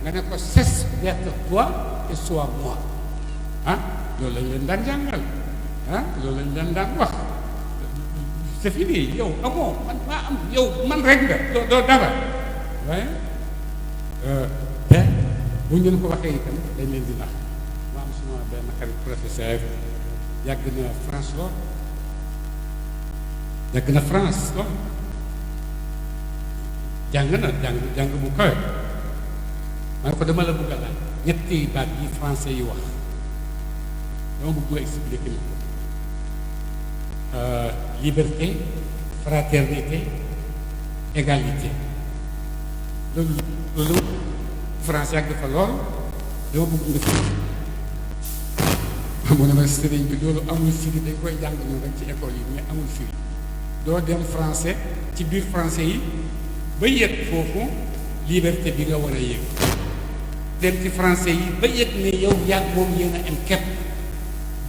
nga ne ko cesse d'être toi et sois moi loolu lañ leen daan jàngal loolu lañ leen daan wax c'est fini yow amoo man maa am yow man rek nga doo dara waaye te bu ñu leen ko waxee itam dañ leen di nax ma am suma benn xarit professeur yàgg na France lool jàng bu kawe ma ne ko dama la bëgg a laaj ñetti baat yi français yi wax dama bëgg nga expliquer ni ko liberté fraternité égalité loolu France yàgg fa lool dama bëgg nga fi mu ne ma sëriñ bi loolu amul firi dañ koy jàng ñun rek ci école yi mais amul firi doo dem français ci biir français yi ba yëg foofu liberté bi nga war a yëg dem ci français yi ba yëg ne yow yàgg moom yéen a am képp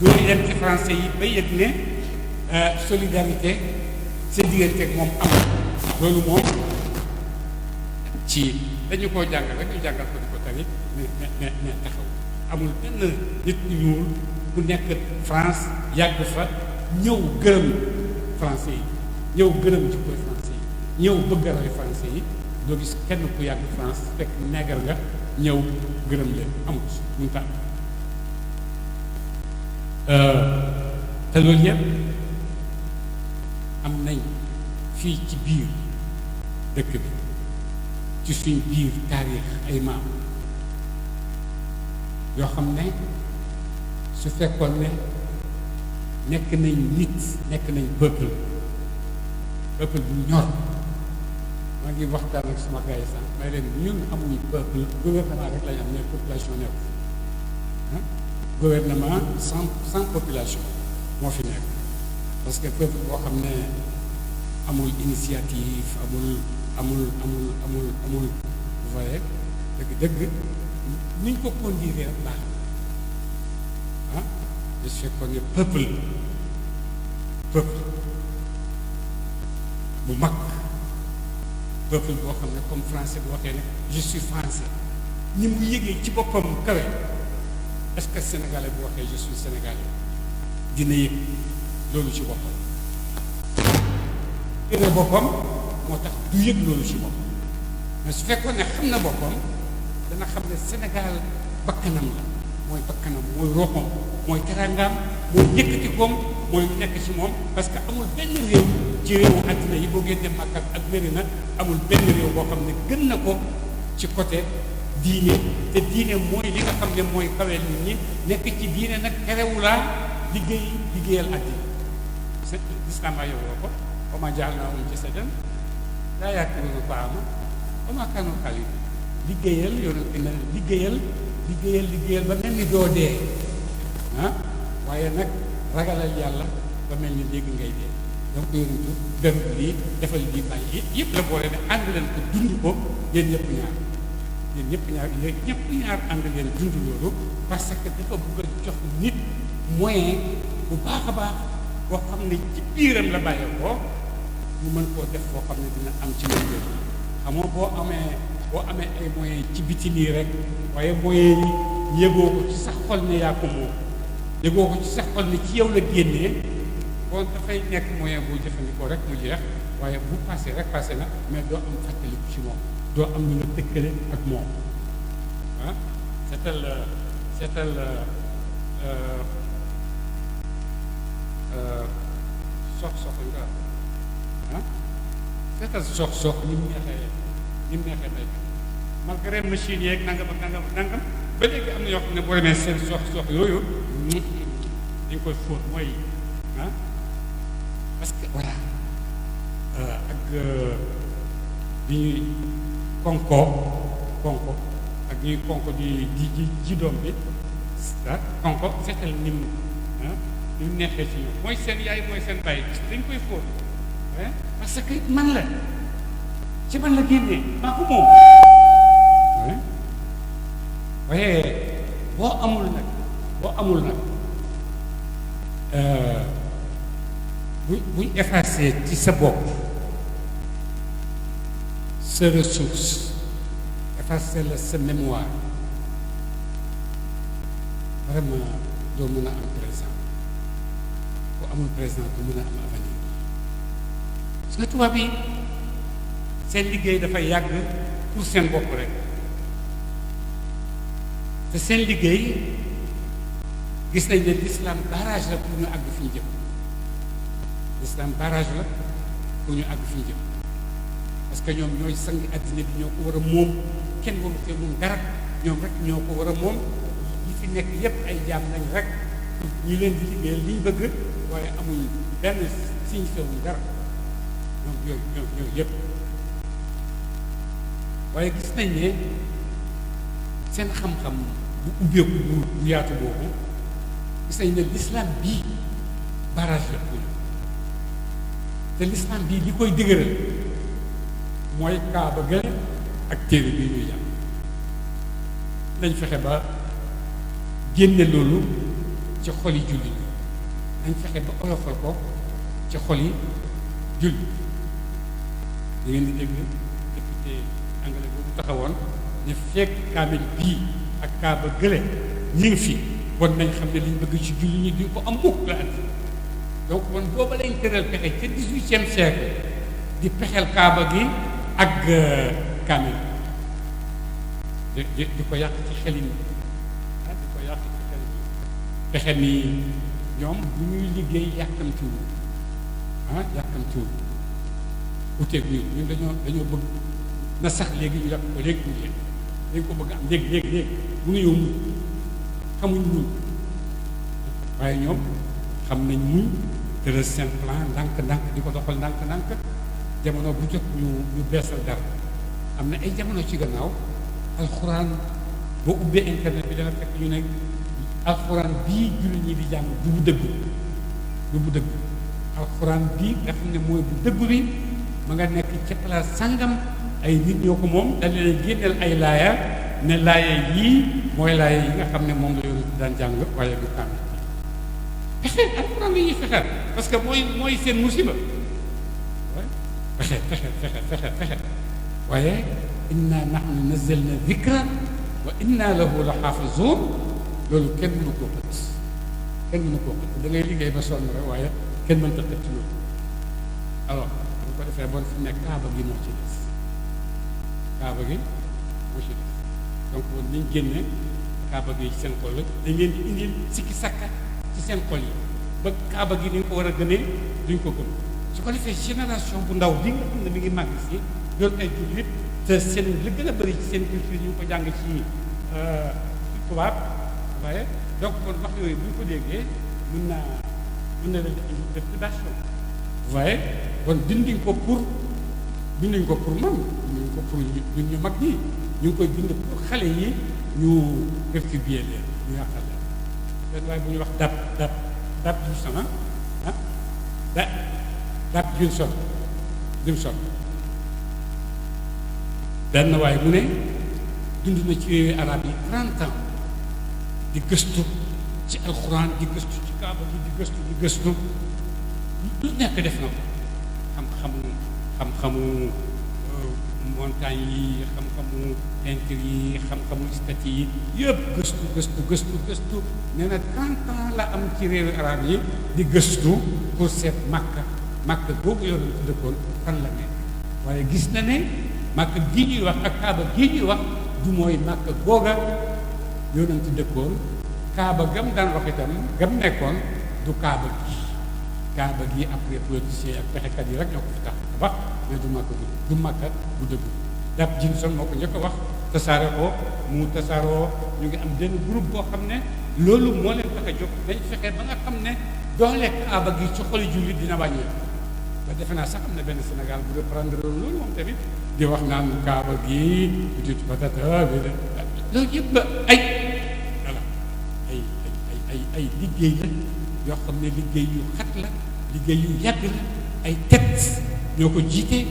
doo dem ci français yi ba yëg ne solidarité sa diggante ak moom am loolu moom ci dañu koo jàngal rek ñu jàngal ko di ko tari mais taxaw amul benn nit ñuul ku nekk France yàgg fa ñëw gërëm français yi ñëw gërëm ci koy français yi ñëw bëgg a roy français yi doo gis kenn ku yàgg France fekk neegar nga ñëw gërëm leen amul mu tax te loolu yëpp am nañ fii ci biir dëkk bi ci suñ biir taarix ay maam yoo xam ne su fekkoon ne nekk nañ nit nekk nañ peuple bu ñor maa ngi waxtaan ak sama gars yi sax may leen ñun amuñu peuple gouvernement rek lañ am mais population nekk gouvernement sans population moo fi nekk parce que peuple boo xam ne amul initiative amul vous voyez dëgg ni ñu ko conduire rek baax je sais qu'on est peuple bu mag peuple boo xam ne comme français bu waxee ne je suis français ni mu yëgee ci boppam kawe est-ce que sénégalais bu waxee je suis sénégalais dina yëg loolu ci boppam yëgee boppam moo tax du yëg loolu ci boppam mais su fekkoon ne xam na boppam dana xam ne Sénégal bakkanam la mooy bakkanam mooy roxam mooy teraangaam mooy yëkkatikoom mooy lu nekk ci moom parce que amul benn réew ci réewu àddina yi boo génnee Makka ak Medina amul benn réew boo xam ne gën na ko ci côté diine te diine mooy li nga xam ne mooy kaweel nit ñi nekk ci diine nag terewulaa liggéeyal àddina islam a yow ko wa maa ja'alnaahum jasadan laa ya'kuluuna ta'aama wa maa kaanu xaalidiin liggéeyal yonent na liggéeyal ba mel ni doo dee waaye nag ragalal yàlla ba mel ni léegi ngay dee donc yonentu def lii defal lii bàyyi yëpp la boole ne ànd leen ko dund ko yéen ñëpp ñaar ànd leen dund loolu parce que dafa bëgg a jox nit moyen bu baax a baax boo xam ne ci biiram la bàyyee ko mu mën koo def boo xam ne dina am ci mën yooyu xamoo boo amee ay moyens ci biti nii rek waaye moyens yi yëgoo ko ci sax xol ne yaa ko moom yëgoo ko ci sax xol ne ci yow la génnee bon dafay nekk moyen boo jëfandikoo rek mu jeex waaye bu passé rek passé na mais doo am fàttaliku ci moom doo am lu nga tëkkale ak moom seetal sox nga seetal sox ni mu neexee bay malgré machine yeeg nangam ba léegi am na yoo xam ne boo demee seen sox yooyu dañ koy fóot mooy parce que voilà ak di ñuy konko ak ñuy konko di ji doom bi konko seetal ni mu neexee ci ñoom mooy seen yaay mooy seen bàyyi dañ koy fóot parce que man la ci man la génnee maa ko moom waaye boo amul nag buñ effacé ci sa bopp sa ressource effacer la sa mémoire vraiment doo mën a am présent ku amul présent du mën a am avenir parce que tubaab yi seen liggéey dafay yàgg pour seen bopp rek te seen liggéey gis nañ ne l'islam barrage la pour ñu àgg fi ñu jëm l'islam barrage la pour ñu àgg fi ñu jëm parce que ñoom ñooy sangi àddina bi ñoo ko war a moom kenn waru te moom dara ñoom rek ñoo ko war a moom ñi fi nekk yépp ay jaam nañ rek ñu leen di liggéeyal liñ bëgg waaye amuñ benn signifié wuñ dara ñoom yooyu yépp waaye gis nañ ne seen xam-xam bu ubbeeku bu yaatu boobu gis nañ ne l'islam bii barrage la pour te l'islam bii li koy dëgëral mooy kaaba gële ak téere bii ñuy jàng nañ fexe ba génne loolu ci xoli jullit yi nañ fexe ba olofal ko ci xoli jullit da ngeen di dégg député anglais boobu taxawoon ne fekk kaamil bii ak kaaba gële ñu ngi fi bon nañ xam ne liñ bëgg ci julli ñi duñ ko am mukk la at donc bon booba lañ tëral pexe ca 18e siècle di pexeel kaaba gi ak kaamil di ko yàq ci xelin di ko yàq ci xelin pexe ni ñoom bu ñuy liggéey yàkkamtiwul yàkkamtiwul uteeg ñun dañoo bëgg na sax léegi ñu yàq ko léegi ñu dañ ko bëgg am léegi bu ñu muñ xamuñ muñ waaye ñoom xam nañ muñ tëral seen plan ndànk-ndànk di ko doxal ndànk-ndànk jamono bu jot ñu beesal dara am na ay jamono ci gannaaw alxuraan boo ubbee internet bi dana fekk ñu ne alxuraan bii jullit ñi di jàng du bu dëgg alxuraan bii nga xam ne mooy bu dëgg bi ma nga nekk ca place sàngam ay nit ñoo ko moom dañ leen génneel ay laaya ne laaya yii mooy laaya yi nga xam ne moom la yoonu daan jàng waaye du kàmm pexe alxuraan la ñuy fexeel parce que mooy seen musiba fexe waaye inna nahnu nazzalna dhikra wa inna lahu la xaafizun loolu kenn mënu koo xët da ngay liggéey ba sonn rek waaye kenn mënta xët ci loolu alors bu ko defee bon fi nekk kaaba gi moo ci des donc bon nañ génne kaaba gi ci seen xol la dañ leen di indil sikki sakka ci seen xol yi ba kaaba gi ni ko war a gënee duñ ko gëm su ko defee génération bu ndaw bi nga xam ne mi ngi màgg si doon ay jullit te seen li gën a bëri ci seen culture ñu ngi ko jàng ci tubaab waaye donc kon wax yooyu bu ñu ko déggee mën na leen di indi perturbation waaye kon binduñ ko pour man binduñ ko pour ñun ñu mag ñi ñu ngi koy bind pour xale yi ñu perturber leen ñu yàqal leen benn waaye bu ñuy wax dab Johnson dab Johnson benn waaye mu ne dund na ci réewi arab yi 30 ans di gëstu ci alxuraan di gëstu ci kaaba bi di gëstu lu nekk def na ko xam-xamu montagne yi xam-xamu peinture yi xam-xamu statue yi yëpp gëstu nee na 30 ans la am ci réewi arab yi di gëstu pour seet Makka boobu yoonu ci dëkkoon fan la nekk waaye gis na ne Makka gii ñuy wax ak kaaba gii ñuy wax du mooy Makka googa yoonu ci dëkkoon kaaba gam daan wax itam gam nekkoon du kaaba gi après politiciens ak pexekat yi rek ñoo ko fi tax wax mais du Makka bu dëgg Dab Johnson moo ko njëkk a wax tasaare ko mu tasaaroo ñu ngi am benn groupe boo xam ne loolu moo leen tax a jóg dañ fexe ba nga xam ne doole kaaba gi ci xoli jullit dina wàññeeku ba defe naa sax am na benn Sénégal bu reprendre loolu moom tamit di wax naan kaaba gi petite patata loolu yëpp ay liggéey la yoo xam ne liggéey yu xat la liggéey yu yàgg la ay tête ñoo ko jiite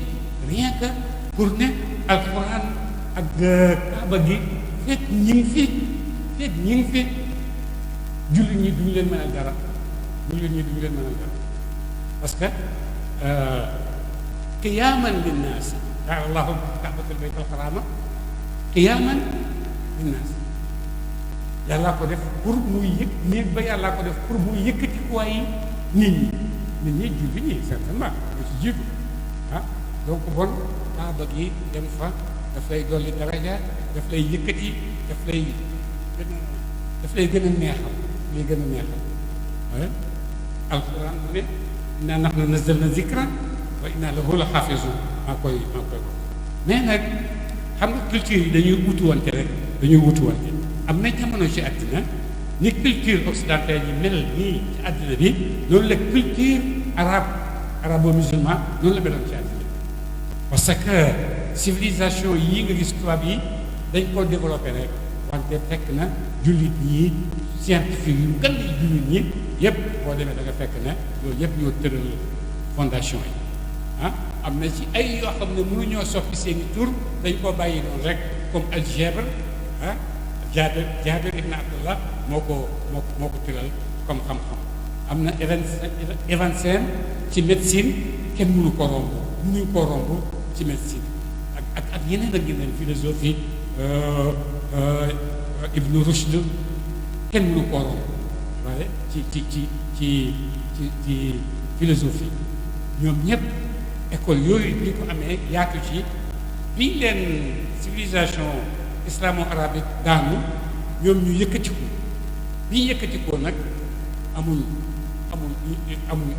rien que pour ne alxuraan ak kaaba gi fekk ñi ngi fi jullit ñi duñu leen mënal dara parce que qiyaaman linnaasi jaala allahu kaabatal baytal xaraama qiyaaman linnaas yàllaa ko def pour muy yëg néeg ba yàllaa ko def pour muy yëkkati kuwaay nit ñi julli ñi certainement lu ci jiitu donc bon kaaba gi dem fa daf lay dolli daraja daf lay yëkkati daf lay gën a neexal alquran mu ne inna nahnu nazzalna zikra wa inna lahu la xaafizuun maa koy mais nag xam nga culture yi dañuy wutuwante rek am na jamono ci àddina ni culture occidentale yi mel nii ci àddina bi noonu la culture arabo-musulman noonu la meloon ci àddina parce que civilisation yii nga gis tubaab yi dañ koo développé rek wante fekk na jullit ñi scientifique yu gën di jullit ñi yëpp boo demee da nga fekk ne loolu yëpp ñoo tëral fondation yi am na ci ay yoo xam ne mënuñoo soppi seeni tur dañ koo bàyyi noonu rek comme algèbre Jaabir ibn Abdullah moo ko tëral comme xam-xam am na Evansen ci médecine kenn mënuñu koo romb ci médecine ak yeneen ak yeneen philosophie Ibn Rushd kenn mënu koo romb waaye ci philosophie ñoom ñëpp école yooyu ñu ko amee yaatu ci bi leen civilisation islamo-arabique daanu ñoom ñu yëkkatiku bi ñu yëkkatikoo nag amul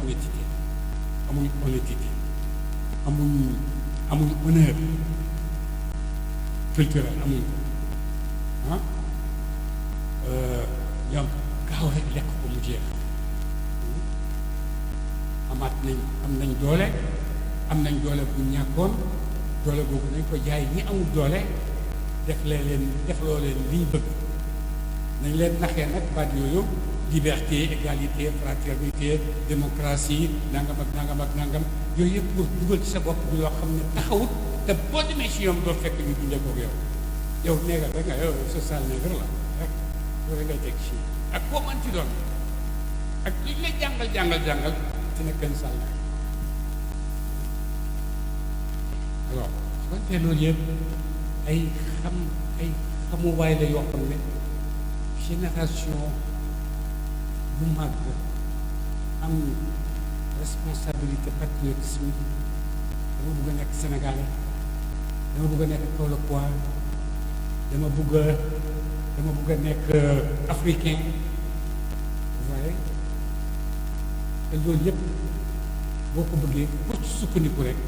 honnêteté amul honneur culturel amul ñoom gaaw rek lekk ko mu jeex am nañ doole bu ñàkkoon doole boobu nañ ko jaay ñi amul doole defloo leen liñ bëgg nañ leen naxee nag baat yooyu liberté égalité fraternité démocratie nangam yooyu yëpp pour dugal ci sa bopp bi loo xam ne taxawut te boo demee ci ñoom doo fekk ñu dundee koog yow néegal rek nga yow social nègre la rek loolu ngay teg ci ak koo mën ci doon ak li lay jàngal dina kenn sàll alors su ko defee loolu yëpp ay xamuwaay la yoo xam ne génération bu màgg am responsabilité patriotisme dama bëgg a nekk sénégalais dama bëgg a nekk Kaolackois dama bëgg a nekk africain vous voyez te loolu yëpp boo ko bëggee pour ci sukkandiku rek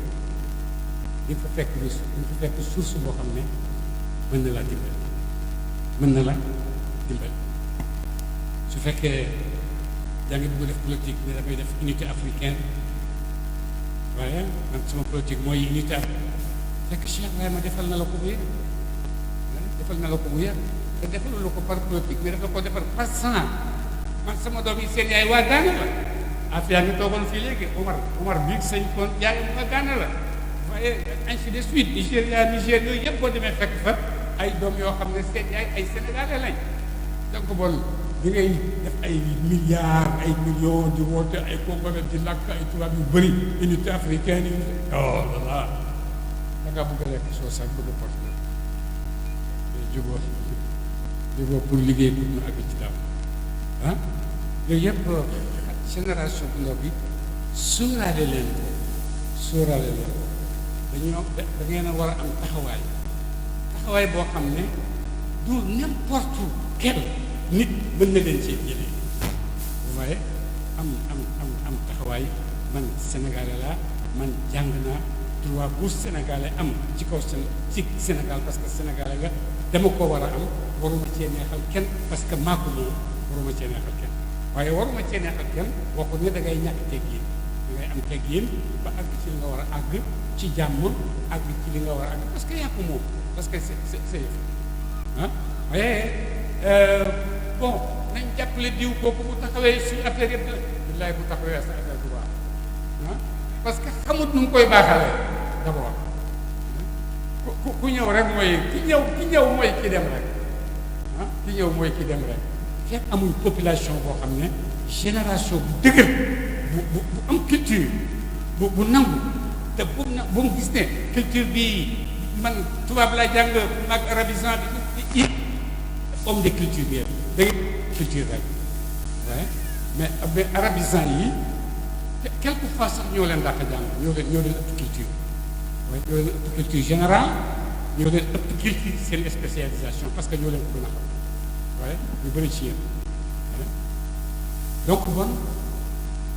di fa fekk source boo xam ne mën na la dimbali su fekkee yaa ngi bëgg def politique ne damay def unité africaine waaye man sama politique mooy unité fekk Cheikh Ibrahima defal na la ko bu yëg te defalul la ko par politique mais dafa ko defal par sang man sama doom yi seen yaay waa Gaana la Afia ngi toogoon fii léegi Omar bii sëñ kon yaay waa Gaana la waaye ainsi de suite Niger yooyu yëpp boo demee fekk fa ay doom yoo xam ne seen yaay ay sénégalais lañ donc bon di ngay def ay milliards ay millions di woote ay congrès di làkk ay tubaab yu bëri unité africaine yi oh là là da ngaa bëgg a lekk soo sax bëgg a porte jógoo pour liggéey pour ñu àgg ci daaw yooyu yëpp génération bu ndaw bi sóoraale leen ko da ngeen a war a am taxawaay boo xam ne du n'importe quel nit mën na leen cee jëlee waaye am taxawaay man sénégalais laa man jàng naa droit bu sénégalais am ci kaw ci Sénégal parce que sénégalais nga dama ko war a am waruma cee neexal kenn parce que maa ko moom waruma cee neexal kenn waaye waruma cee neexal kenn waxu ne da ngay ñàkk teggin da ngay am teggin ba àgg ci li nga war a àgg ci jàmm àgg ci li nga war a àgg parce que yaa ko moom parce que c'est yëf waaye bon nañ jàppale diw kooku bu taxawee suñu affaire yëpp billaay bu taxawee sa affaire bu baax parce que xamut nu mu koy baaxalee d'abord ku ñëw rek mooy ki ñëw mooy ki dem rek ki ñëw mooy ki dem rek fekk amuñ population boo xam ne génération bu dëgër bu am culture bu nangu te bu mu gis ne culture bi man tubaab laa jàng maag arabisant bi homme de culture bi da ngay culture rek mais arabisant yi quelquefois sax ñoo leen dàq jàng ñoo leen ëpp culture ñoo leen ëpp culture générale ñoo leen ëpp culture seen spécialisation parce que ñoo leen ko gën a xam waaye ñu bëri ci yéen donc bon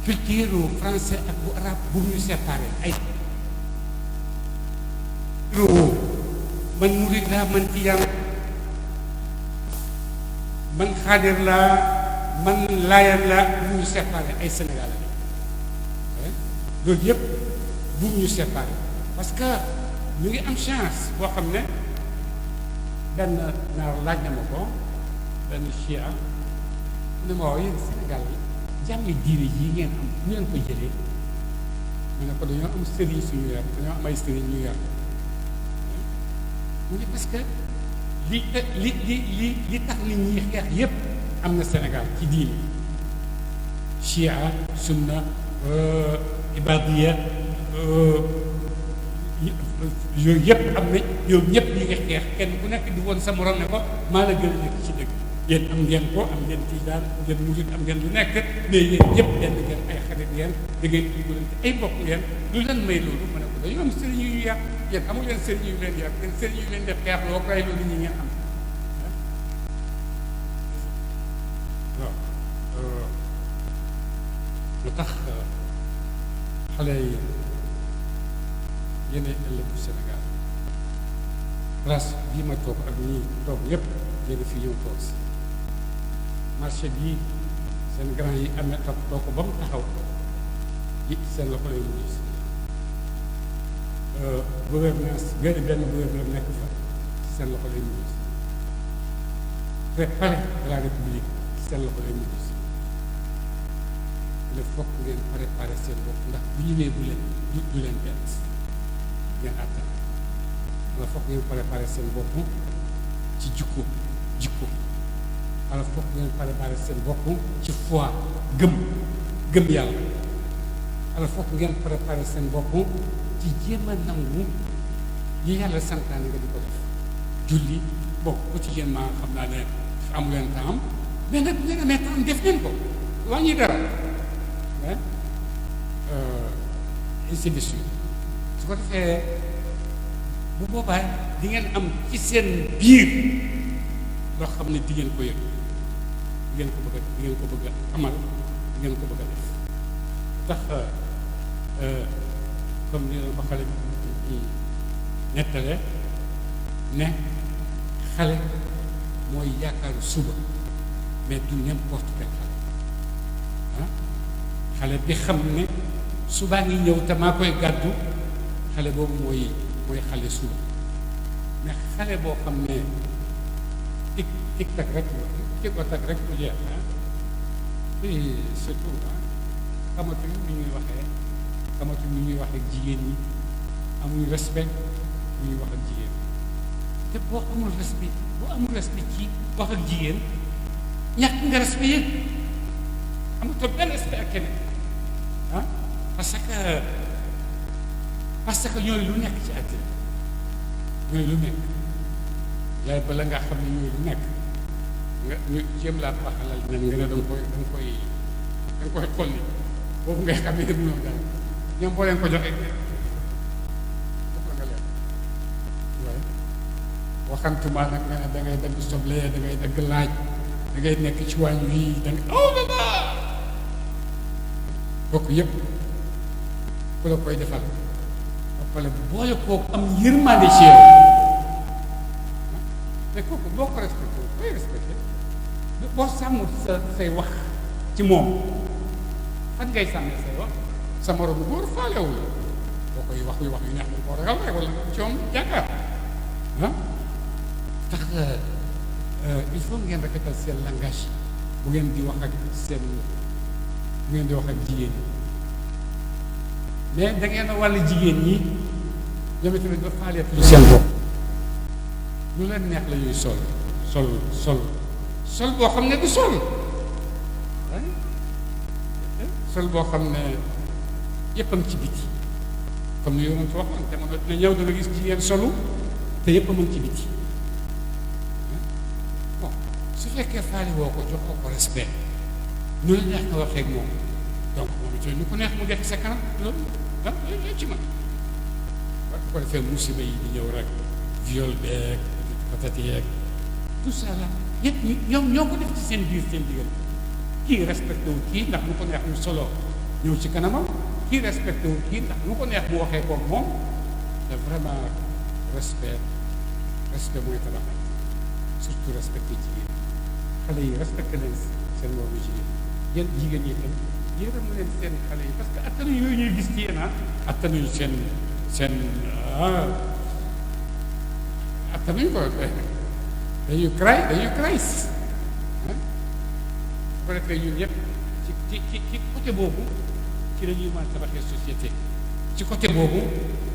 culture français ak bu arabe bu ñu séparé ay man murid laa man tijaan man xaadir laa man laayaan laa bu ñu séparé ay sénégalais loolu yëpp bu ñu séparé parce que ñu ngi am chance boo xam ne benn naar laaj na ma ko benn chia ne ma waaw yéen Sénégal yi jàmmi diine yi ngeen am ñu leen ko jëlee ma ne ko dañoo am sëriñ suñu yar dañoo am ay sëriñ ñu yar mu ne parce que li tax nit ñi xeex yépp am na Sénégal ci diine chia sunna ibadiya yooyu yëpp am na ñoom ñëpp ñi ngi xeex kenn ku nekk di woon sa morom ne ko maa la gën a nekk ci dëgg yéen am ngeen ko am ngeen tijaan am ngeen murit am ngeen lu nekk mais yéen ñëpp benn ngeen ay xarit ngeen da ngeen dimbalante ay mbokk ngeen lu leen may loolu ma ne ko dañoo am sëriñ yu ñu yàq yéen amul leen sëriñ yu leen yàq yéen sëriñ yu leen def xeex loo koy loolu ñi ngeen am waaw lu tax xale yi yéen ëllëgu Sénégal place bii ma toog ak ñi toog ñëpp yéen fi ñëw toog si marché bii seen grand yi amee toog ko ba mu taxaw yi seen loxo lay mujj si gouvernance benn gouverneur nekk fa seen loxo lay mujj si palais de la république seen loxo lay mujj si il faut que ngeen préparer seen bopp ndax bu ñëwee bu leen du leen bett ngeen àttan wala foog ngeen préparer seen bopp ci jikko wala foog ngeen préparer seen bopp ci foi gëm yàlla wala foog ngeen préparer seen bopp ci jéem a nangu yi yàlla santaane nga di ko def julli bon quotidiennement xam naa ne amu leen temps mais nag bu ngeen amee temps def leen ko wàññi dara ainsi de suite su ko defee bu boobaa di ngeen am ci seen biir loo xam ne di ngeen ko yëg di ngeen ko bëgg a amal di ngeen ko bëgg a def tax comme ni ko xale bi nettale ne xale mooy yaakaaru suba mais du n'importe quel xale xale bi xam ne subaa ngi ñëw te maa koy gàddu xale boobu mooy xale suba mais xale boo xam ne tic tac rek mu jeex puis surtout xamatuñ ni ñuy waxee jigéen ñi amuñu respect lu ñuy wax ak jigéen te boo amul respect ci wax ak jigéen ñàkk nga respect yëpp amatoo benn respect ak keneen parce que ñooy lu nekk ci àddina ñooy lu nekk yaay bala nga xam ne ñooy lu nekk nga ñu jéem laa baxalal nen nga ne da nga koy xolli boobu ngay xam ne mënoo daal ñoom boo leen ko joxee jox la nga leen waaye waxantumaa nag nga ne da ngay dagg soble da ngay dagg laaj da ngay nekk ci waañ wi da nga oh là là bokk yëpp ku la koy defal wala boole kooku am yërmande ci yow mais kooku boo ko respecté koy respecté boo sàmmul say wax ci moom fan ngay sàmmee say wax sa moromu góor faalewul boo koy wax yu neex dañ koo ragal rek wala ci moom jàkkaar tax il faut ngeen rafetal seen langage bu ngeen di wax ak jigéen ñi mais da ngeen a wàll jigéen ñi ñoom tamit ba faaleetuñu seen bopp lu leen neex la ñuy sol boo xam ne du sol boo xam ne yëppam ci biti comme ni yonent waxoon jamono dina ñëw da nga gis jigéen solu te yëpp a mën ci biti bon su fekkee faale woo ko joxoo ko respect nu la neex nga waxee ak moom donc moom itam lu ko neex mu def sa kanam loolu loolu ci man bu ko defee musiba yi di ñëw rek viol beeg patati yeeg tout ça là yëpp ñoom ñoo ko def ci seen biir seen digal kii respecté wu kii ndax lu ko neex mu solo ñëw ci kanamam kii respecté wu kii ndax lu ko neex mu waxee koog moom te vraiment respect mooy tabax surtout respecté jigéen xale yi respecté leen seen moroomu jigéen yéen jigéen ñi itam yéeram leen seen xale yi parce que attanuñ yooyu ñuy gis ci yéen attanuñ seen attanuñ ko dañuy cray su ko defee ñun ñëpp ci côté boobu ci la ñuy mën a tabaxee société ci côté boobu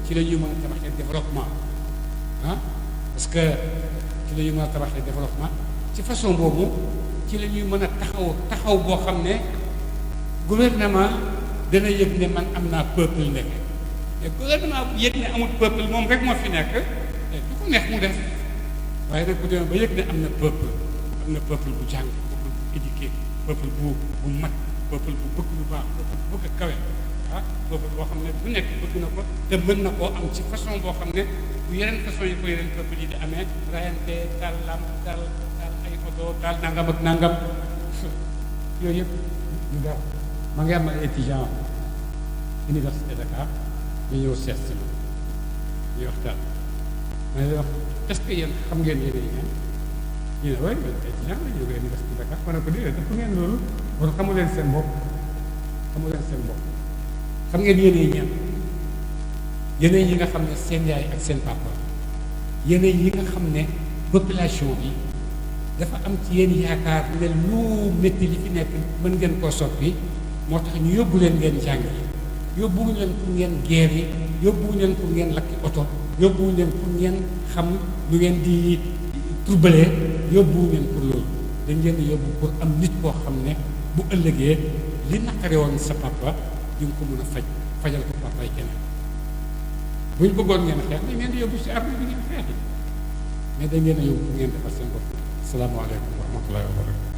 ci la ñuy mën a tabaxee développement parce que ci la ñuy mën a tabaxee développement ci façon boobu ci la ñuy mën a taxaw boo xam ne gouvernement dana yëg ne man am naa peuple nekk mais gouvernement bu yëg ne amul peuple moom rek moo fi nekk du ko neex mu def waaye nag bu demee ba yëg ne am na peuple bu jàng peuple bu éduqué peuple bu mat peuple bu bëgg lu baax peuple bu bëgg a kawe peuple boo xam ne bu nekk bëgg na ko te mën na koo am ci façon boo xam ne bu yeneen façon yi ko yeneen peuple yi di amee rayante taal lamp taal ay oto taal nangam ak nangam yooyu yëpp ñu def ma ngi am ay étudiant université Dakar ñu ñëw seet si ma ñuy waxtaan ma ne wax est-ce que yéen xam ngeen yéen yi ñu ne waaye étudiant la ñu université Dakar ma ne ko déedéet dafa ngeen loolu wala xamu leen seen bopp xam ngeen yéen ñan yéen yi nga xam ne seen yaay ak seen papa yéen yi nga xam ne population bi dafa am ci yéen yaakaar ne lu métti li fi nekk mën ngeen koo soppi moo tax ñu yóbbu leen ngeen jàng yi yóbbuwuñu leen pour ngeen guerre yi yóbbuwuñu leen pour ngeen lakki oto yóbbuwuñu leen pour ngeen xam lu ngeen di turbalee yóbbuwuñu leen pour loolu dañ leen di yóbbu pour am nit koo xam ne bu ëllëgee li naqare woon sa papa di nga ko mën a fajal ko papa yi keneen bu ñu bëggoon ngeen xeex dañ leen di yóbbu si armée bi ngeen xeex yi mais dañ leen a yóbbu pour ngeen defar seen bopp asalaamaaleykum wa rahmatullahi wa barakatu